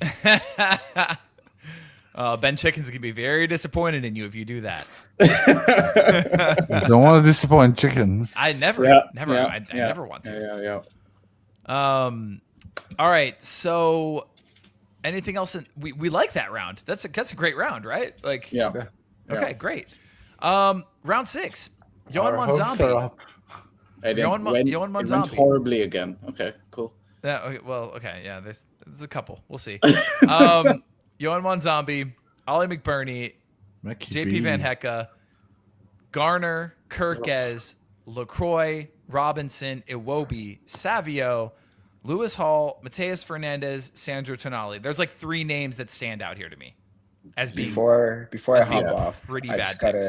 Ben Chickens gonna be very disappointed in you if you do that. Don't want to disappoint chickens. I never want to. Yeah. All right. So, anything else? We like that round. That's a great round, right? Like, Yeah. Okay, great. Round 6. Yohan Our hopes are Monzambi. up. It Yohan went Monzambi. horribly again. Okay, cool. Yeah. Okay, well. Okay. Yeah. There's a couple. We'll see. Yohan Monzambi, Ollie McBurney, Mickey JP B. Van Hecke, Garner, Kirkes, LaCroix, Robinson, Iwobi, Savio, Lewis Hall, Mateus Fernandez, Sandro Tonali. There's like 3 names that stand out here to me as being Before I hop being off, pretty I bad just picks.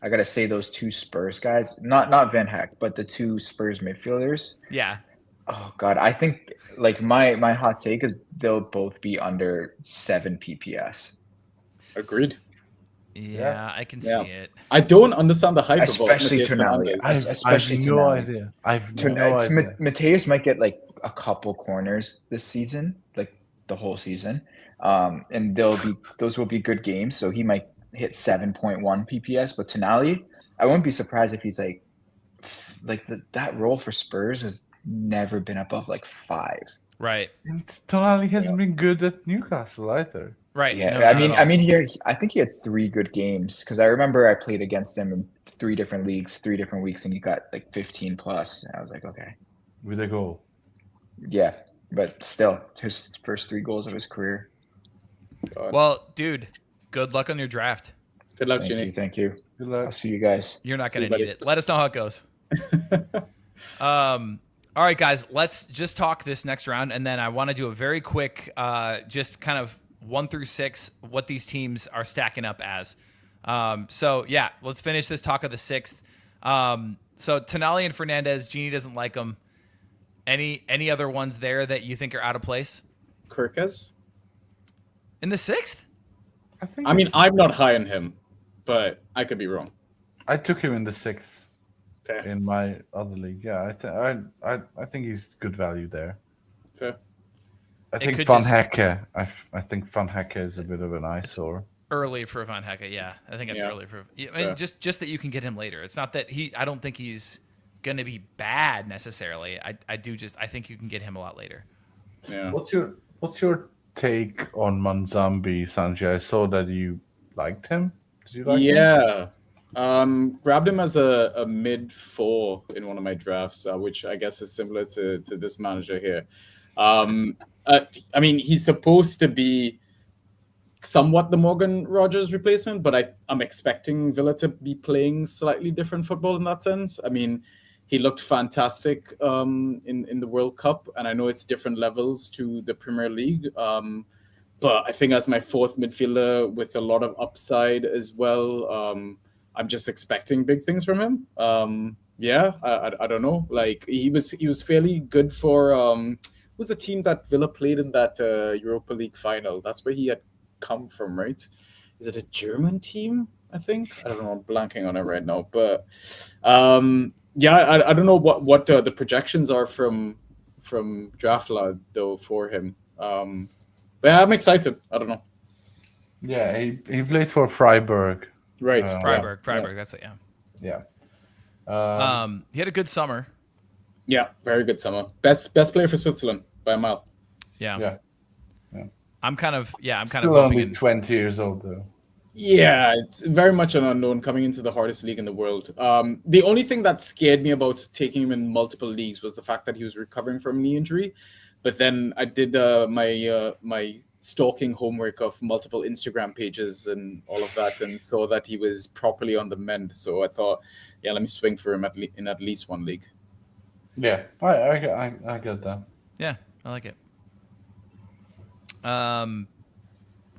gotta say those 2 Spurs guys, not Van Heck, but the 2 Spurs midfielders. Yeah. Oh God, I think like my hot take is they'll both be under 7 PPS. Agreed. Yeah, I can Yeah. see it. I don't understand the hype Especially about Mateus Tonali. Fernandes. Especially I've no Tonali. idea. I've no idea. Mateus might get like a couple corners this season, like the whole season, and those will be good games. So he might hit 7.1 PPS. But Tonali, I wouldn't be surprised if he's like that role for Spurs has never been above like 5. Right. And Tonali hasn't been good at Newcastle either. Right. Yeah, No, not at all. I think he had 3 good games because I remember I played against him in 3 different leagues, 3 different weeks, and he got like 15 plus. And I was like, okay, With a goal. yeah, but still, his first 3 goals of his career. Well, dude, good luck on your draft. Good luck, Thank Genie. you, thank you. Good I'll luck. see you guys. You're not See going you, to need buddy. it. Let us know how it goes. All right, guys, let's just talk this next round, and then I want to do a very quick, just kind of 1 through 6, what these teams are stacking up as. So yeah, let's finish this talk of the 6th. So Tonali and Fernandez, Genie doesn't like them. Any other ones there that you think are out of place Kirkes? in the 6th? I mean, I'm not high on him, but I could be wrong. I took him in the 6th Fair. in my other league. Yeah, I think he's good value there. Fair. I It think could Van just- Hecke. I think Van Hecke is a bit of an eyesore. Early for Van Hecke, yeah. I think it's Yeah. early for. I mean, just that you can get him later. It's not that I don't think he's gonna be bad necessarily. I think you can get him a lot later. Yeah. What's your take on Manzambi, Sanjay? I saw that you liked him. Did you like him? Yeah. Grabbed him as a mid 4 in one of my drafts, which I guess is similar to this manager here. I mean, he's supposed to be somewhat the Morgan Rogers replacement, but I'm expecting Villa to be playing slightly different football in that sense. I mean, he looked fantastic in the World Cup, and I know it's different levels to the Premier League. But I think as my 4th midfielder with a lot of upside as well, I'm just expecting big things from him. Yeah, I don't know. Like he was fairly good for who's the team that Villa played in that Europa League final? That's where he had come from, right? Is it a German team? I think I don't know. I'm blanking on it right now, but yeah, I don't know what the projections are from Draftlad though for him. But yeah, I'm excited. I don't know. Yeah, he played for Freiburg. Right, Freiburg, Yeah. that's it. Yeah. Yeah. He had a good summer. Yeah, very good summer. Best player for Switzerland by a mile. Yeah. Yeah. I'm kind of Still hoping only in- 20 years old though. Yeah, it's very much an unknown coming into the hardest league in the world. The only thing that scared me about taking him in multiple leagues was the fact that he was recovering from a knee injury. But then I did my stalking homework of multiple Instagram pages and all of that, and saw that he was properly on the mend. So I thought, yeah, let me swing for him in at least one league. Yeah, I get that. Yeah, I like it.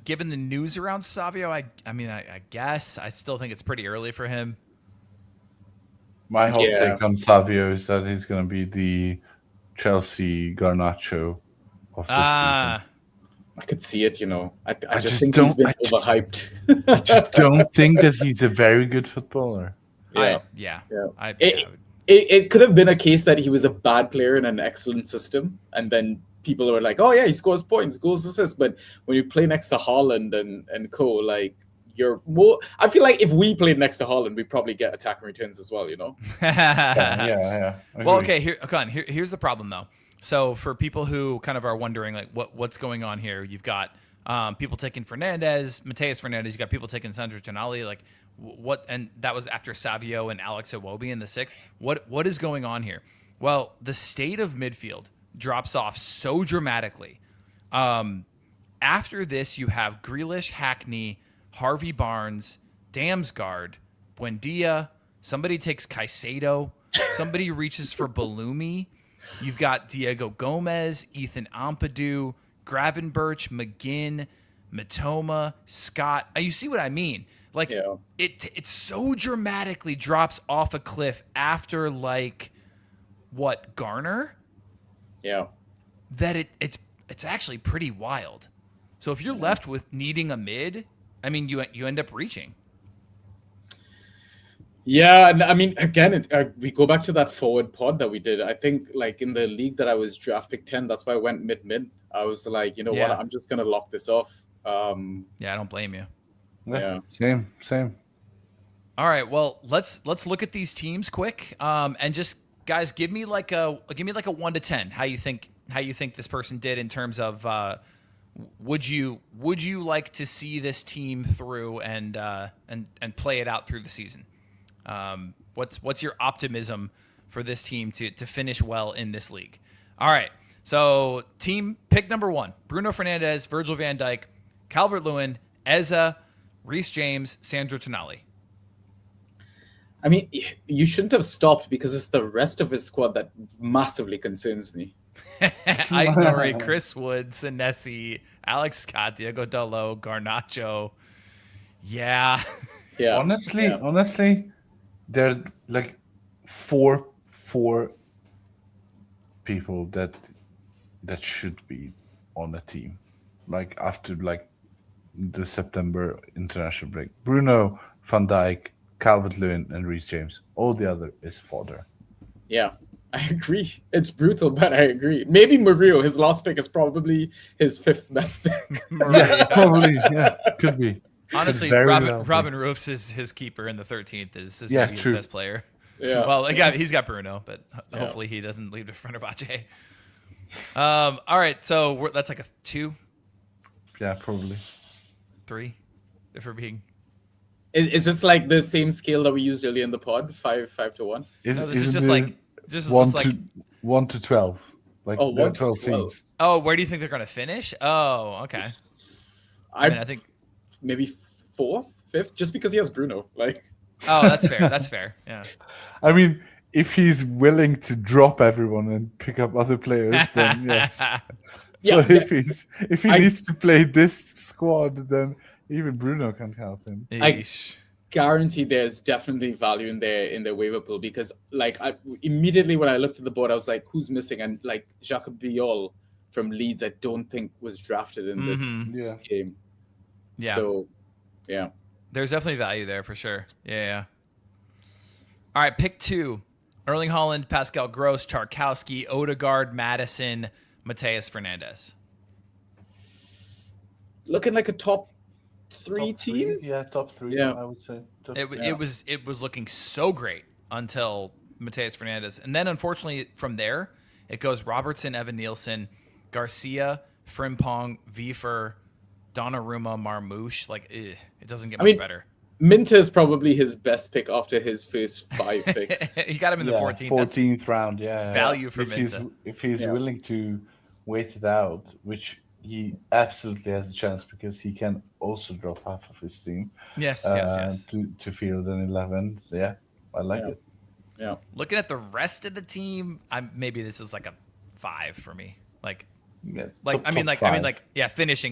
Given the news around Savio, I mean, I guess I still think it's pretty early for him. My whole Yeah. take on Savio is that he's going to be the Chelsea Garnacho of this season. I could see it, I I just just think he's don't- been I just- overhyped. I just don't think that he's a very good footballer. Yeah. I It- It could have been a case that he was a bad player in an excellent system, and then people were like, "Oh yeah, he scores points, goals, assists." But when you play next to Haaland and co, like you're more. I feel like if we played next to Haaland, we'd probably get attacking returns as well. Yeah. Well, Agree. okay. Here's the problem though. So for people who kind of are wondering like what's going on here, you've got people taking Fernandez, Mateus Fernandez. You got people taking Sandro Tonali. Like, what, and that was after Savio and Alex Iwobi in the 6th. What is going on here? Well, the state of midfield drops off so dramatically. After this, you have Grealish, Hackney, Harvey Barnes, Damsgaard, Buendia. Somebody takes Caicedo. Somebody reaches for Balumi. You've got Diego Gomez, Ethan Ampadu, Gravenberch, McGinn, Matoma, Scott. You see what I mean? Like, it so dramatically drops off a cliff after, like, what, Garner? Yeah. That it's actually pretty wild. So if you're left with needing a mid, I mean, you end up reaching. Yeah, and I mean, again, we go back to that forward pod that we did. I think, like, in the league that I was draft pick 10, that's why I went mid. I was like, you know what, I'm just gonna lock this off. Yeah, I don't blame you. Yeah. Same. All right, well, let's look at these teams quick. And just guys, give me like a 1 to 10. How you think this person did in terms of would you like to see this team through and play it out through the season? What's your optimism for this team to finish well in this league? All right, so team pick number 1: Bruno Fernandes, Virgil van Dijk, Calvert-Lewin, Eza, Reece James, Sandro Tonali. I mean, you shouldn't have stopped because it's the rest of his squad that massively concerns me. Aïdori, Chris Wood, Senesi, Alex Scott, Diego Dalot, Garnacho. Yeah. Honestly, there's like four people that should be on a team. Like after like the September international break. Bruno, Van Dijk, Calvert-Lewin, and Reece James. All the other is fodder. Yeah, I agree. It's brutal, but I agree. Maybe Murillo, his last pick, is probably his 5th best pick. Yeah, probably. Yeah, could be. Honestly, Robin Roofs is his keeper in the 13th. Is going to be his best player. Yeah. Well, he's got Bruno, but hopefully he doesn't leave the Fenerbahce. All right, so that's like a 2. Yeah, probably 3, if we're being. Is this like the same scale that we used earlier in the pod? 5 to 1? No, this is just like 1 to 12. Like 1 to 12 12. teams. Oh, where do you think they're going to finish? Oh, okay. I think maybe 4th, 5th, just because he has Bruno. Like. Oh, that's fair. That's fair. Yeah. I mean, if he's willing to drop everyone and pick up other players, then yes. Yeah. But if he needs to play this squad, then even Bruno can help him. I guarantee there's definitely value in their waiver pool because, like, immediately when I looked at the board, I was like, who's missing? And like Jacques Biol from Leeds, I don't think was drafted in this game. Yeah. So, yeah. There's definitely value there for sure. Yeah. All right, pick 2. Erling Haaland, Pascal Gross, Tarkowski, Odegaard, Madison, Mateus Fernandes. Looking like a top 3 team? Yeah, top 3, Yeah. I would say. It was looking so great until Mateus Fernandes. And then unfortunately from there, it goes Robertson, Evan Nielsen, Garcia, Frimpong, Wiefer, Donnarumma, Marmouche. Like, it doesn't get much better. Minter is probably his best pick after his first 5 picks. He got him in the 14th. 14th round, yeah. Value for Minter. If he's willing to wait it out, which he absolutely has a chance because he can also drop half of his team. Yes. To field an 11. Yeah, I like it. Yeah. Looking at the rest of the team, maybe this is like a 5 for me. Like, finishing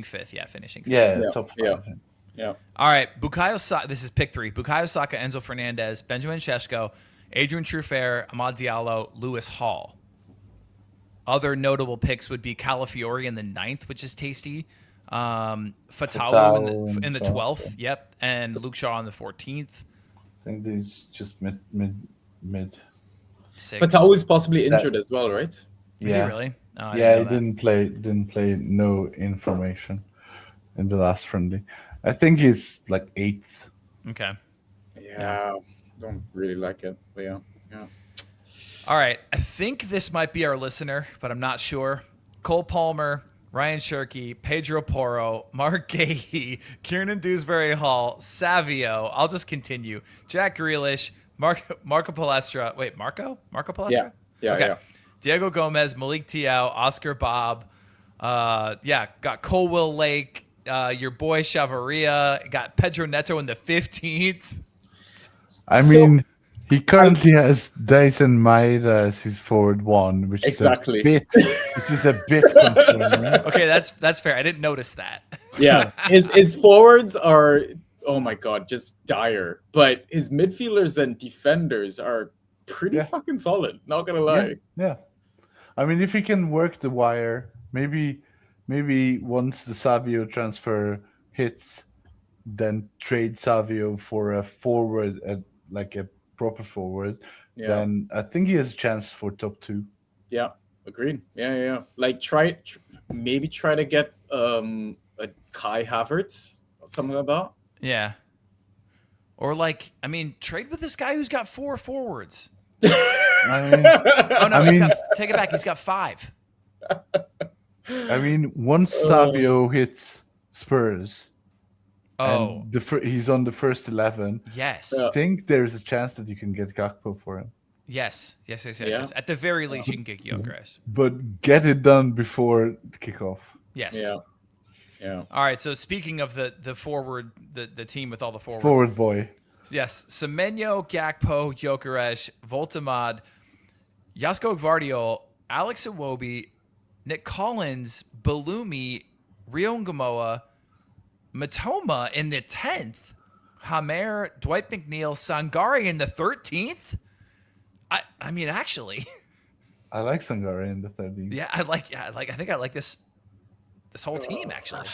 5th. Yeah, finishing 5th. Yeah, top 5. Yeah. All right, Bukayo Saka. This is pick 3. Bukayo Saka, Enzo Fernandez, Benjamin Šeško, Adrian Truffert, Amad Diallo, Lewis Hall. Other notable picks would be Calafiori in the 9th, which is tasty. Fatawu in the 12th. Yep, and Luke Shaw in the 14th. I think these just mid. 6. Fatawu is possibly injured as well, right? Is he really? Oh, he didn't play. No information in the last friendly. I think he's like 8th. Okay. Yeah, don't really like it, but yeah. All right, I think this might be our listener, but I'm not sure. Cole Palmer, Ryan Shirky, Pedro Porro, Mark Gahey, Kiernan Dewsbury Hall, Savio. I'll just continue. Jack Grealish, Marco Palestra. Wait, Marco Palestra? Yeah, Okay. yeah. Diego Gomez, Malik Tiao, Oscar Bob. Got Colwell Lake. Your boy Chavaria. Got Pedro Neto in the 15th. I mean, he currently has Dyson Maeda as his forward one, which Exactly. is a bit concerning. Okay, that's fair. I didn't notice that. Yeah, his forwards are, oh my god, just dire. But his midfielders and defenders are pretty fucking solid. Not gonna lie. Yeah. I mean, if he can work the wire, maybe once the Savio transfer hits, then trade Savio for a forward, like a proper forward. Yeah. Then I think he has a chance for top 2. Yeah, agreed. Yeah. Like maybe try to get a Kai Havertz or something like that. Yeah. Or trade with this guy who's got 4 forwards. Take it back. He's got 5. I mean, once Savio hits Spurs, and he's on the first 11. Yes. I think there's a chance that you can get Gakpo for him. Yes. At the very least, you can get Gyökeres. But get it done before kickoff. Yes. Yeah. All right. So speaking of the forward, the team with all the forwards. Forward boy. Yes. Semenyo, Gakpo, Gyökeres, Voltamad, Jasko Gvardiol, Alex Iwobi, Nick Collins, Balumi, Rio Ngamoa, Matoma in the 10th, Hamer, Dwight McNeil, Sangare in the 13th. I mean, actually, I like Sangare in the 13th. I think I like this whole team actually.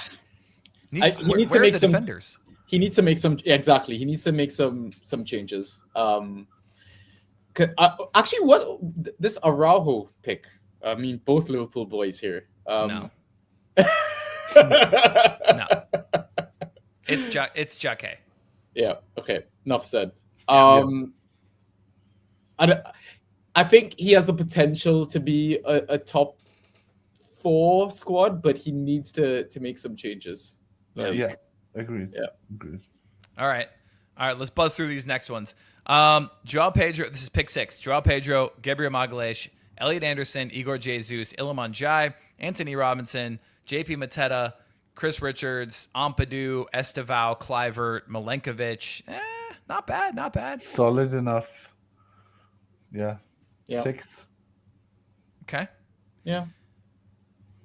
He needs to make some defenders. He needs to make some He needs to make some changes. Actually, what this Araujo pick? I mean, both Liverpool boys here. No. No. It's Jake. Yeah. Okay. Enough said. I think he has the potential to be a top 4 squad, but he needs to make some changes. Agreed. Yeah. Agreed. All right. Let's buzz through these next ones. Joao Pedro. This is pick 6. Joao Pedro, Gabriel Magalhaes, Elliot Anderson, Igor Jesus, Iliman Jai, Anthony Robinson, JP Mateta, Chris Richards, Ampadu, Estevao, Clivert, Milenkovic. Not bad. Solid enough. Yeah. 6th. Okay. Yeah.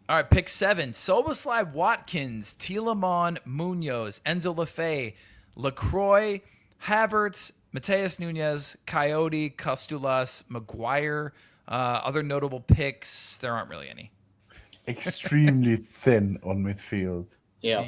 All right, pick 7. Soboslai Watkins, Tielemon Munoz, Enzo Lefebvre, LaCroix, Havertz, Mateus Nunez, Coyote, Costulas, Maguire. Other notable picks, there aren't really any. Extremely thin on midfield. Yeah.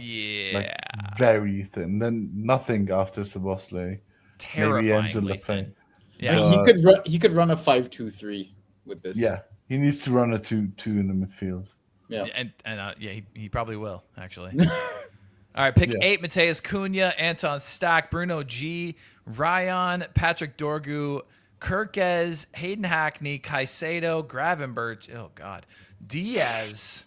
Like very thin. Then nothing after Soboslai. Terrifyingly thin. Yeah. He could run a 5-2-3 with this. Yeah. He needs to run a 2-2 in the midfield. Yeah. And he probably will, actually. All right, pick 8, Mateus Cunha, Anton Stack, Bruno G, Ryan, Patrick Dorgu, Kirkes, Hayden Hackney, Caicedo, Gravenberch, oh God, Diaz.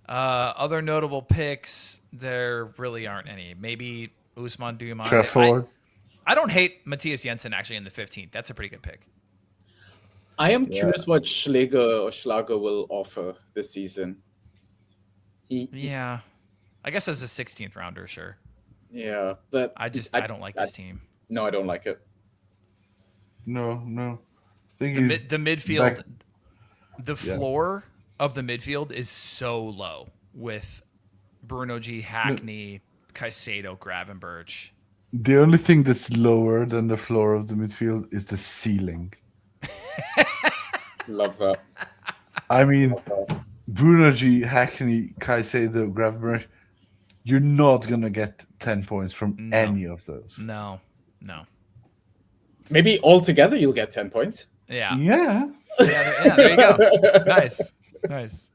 Other notable picks, there really aren't any. Maybe Usman Diamante. Trafford. I don't hate Matthias Jensen actually in the 15th. That's a pretty good pick. I am curious what Schlager will offer this season. I guess as a 16th rounder, sure. Yeah, but I don't like this team. No, I don't like it. No. The midfield, the floor of the midfield is so low with Bruno G, Hackney, Caicedo, Gravenberch. The only thing that's lower than the floor of the midfield is the ceiling. Love that. I mean, Bruno G, Hackney, Caicedo, Gravenberch, you're not going to get 10 points from any of those. No. Maybe altogether you'll get 10 points. Yeah. Yeah. There you go. Nice.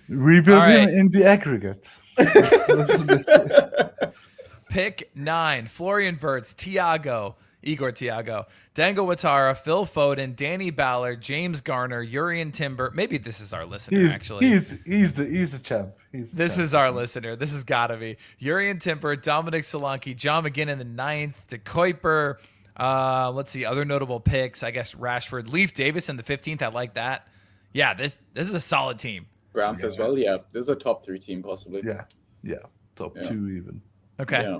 Rebuild right. him in the aggregate. Pick 9, Florian Wirtz, Thiago, Igor Tiago, Dango Watara, Phil Foden, Danny Ballard, James Garner, Urian Timber. Maybe this is our listener, actually. He's the champ. This is our listener. This has got to be. Urian Timber, Dominic Solanke, John McGinn in the 9th, De Kuiper. Let's see, other notable picks. I guess Rashford. Leaf Davis in the 15th. I like that. Yeah, this is a solid team. Gramp as well. Yeah, this is a top 3 team possibly. Yeah. Top 2 even. Okay. Yeah.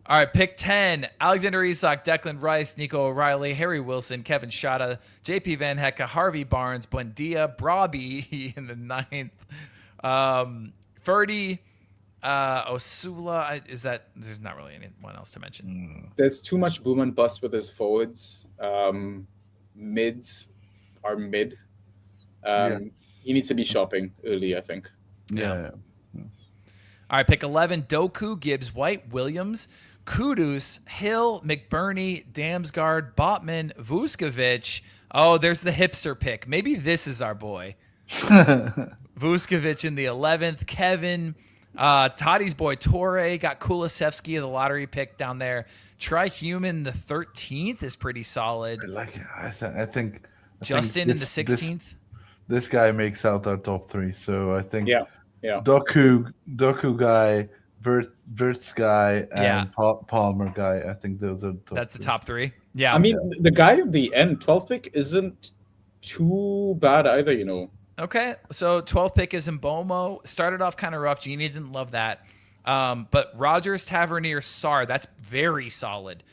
All right, pick 10. Alexander Isak, Declan Rice, Nico O'Reilly, Harry Wilson, Kevin Shada, JP Van Hecke, Harvey Barnes, Buendia, Brabi in the 9th. Ferdy, Osula. There's not really anyone else to mention. There's too much boom and bust with his forwards. Mids are mid. He needs to be shopping early, I think. Yeah. All right, pick 11. Doku, Gibbs, White, Williams, Kudus, Hill, McBurney, Damsgaard, Botman, Vuskovic. Oh, there's the hipster pick. Maybe this is our boy. Vuskovic in the 11th. Kevin, Toddy's boy Torre, got Kulusevski of the lottery pick down there. Trihuman the 13th is pretty solid. I like it. I think Justin in the 16th. This guy makes out our top 3. So I think Yeah. Doku guy, Wirtz guy, and Palmer guy. I think those are That's the top 3. Yeah. I mean, the guy at the end, 12th pick, isn't too bad either, you know. Okay, so 12th pick is Mbomo. Started off kind of rough. Genie didn't love that. But Rogers, Tavernier, Sar, that's very solid.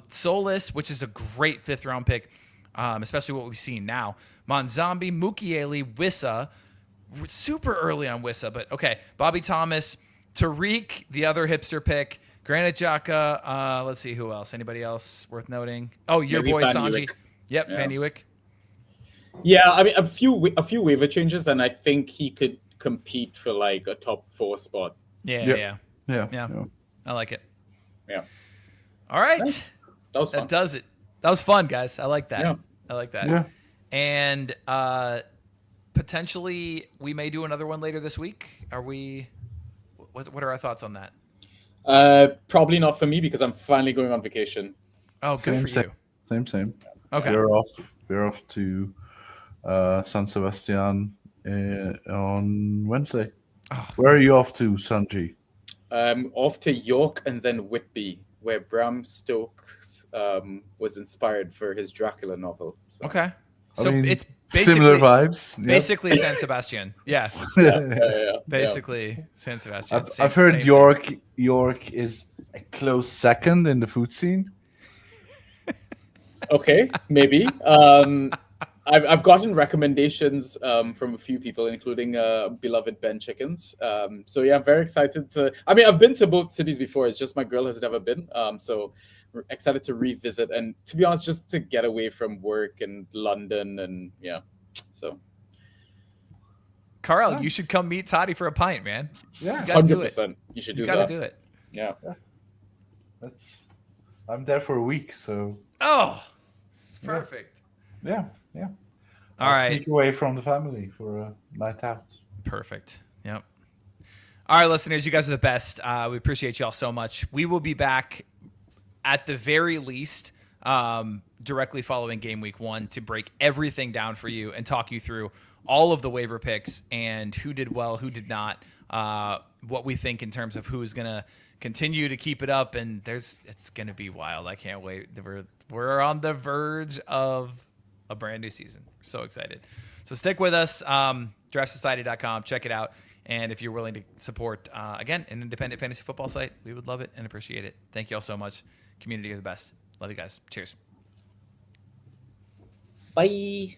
Solis, which is a great 5th round pick, especially what we've seen now. Monzambi, Mukiele, Wissa, super early on Wissa, but okay. Bobby Thomas, Tariq, the other hipster pick, Granit Xhaka. Let's see who else. Anybody else worth noting? Oh, your Maybe boy Van Sanjy. Dijk. Yep, Yeah. Van Dijk. Yeah, I mean a few waiver changes, and I think he could compete for like a top 4 spot. Yeah. I like it. Yeah. All right. Nice. That was fun. That does it. That was fun, guys. I like that. Yeah. I like that. Yeah. And potentially we may do another one later this week. Are we? What are our thoughts on that? Probably not for me because I'm finally going on vacation. Oh, good for you. Same. Okay. We're off to San Sebastian on Wednesday. Oh. Where are you off to, Sanjy? Off to York and then Whitby, where Bram Stokes was inspired for his Dracula novel. So. Okay. So it's similar vibes. Yep. Basically San Sebastian. Yeah. Yeah. Basically San Sebastian. I've heard York is a close second in the food scene. Okay, maybe. I've gotten recommendations from a few people, including beloved Ben Chickens. So yeah, I'm very excited to. I mean, I've been to both cities before. It's just my girl has never been. So we're excited to revisit and, to be honest, just to get away from work and London and yeah. So. Carl, you should come meet Toddy for a pint, man. Yeah, you gotta do it. 100%. You should do You that. gotta do it. Yeah. I'm there for a week, so Oh, it's perfect. yeah. All right. Sneak away from the family for a night out. Perfect. Yep. All right, listeners, you guys are the best. We appreciate y'all so much. We will be back at the very least directly following game week 1 to break everything down for you and talk you through all of the waiver picks and who did well, who did not, what we think in terms of who's going to continue to keep it up. And it's going to be wild. I can't wait. We're on the verge of a brand new season. We're so excited. So stick with us. DraftSociety.com. Check it out. And if you're willing to support, again, an independent fantasy football site, we would love it and appreciate it. Thank you all so much. Community are the best. Love you guys. Cheers. Bye.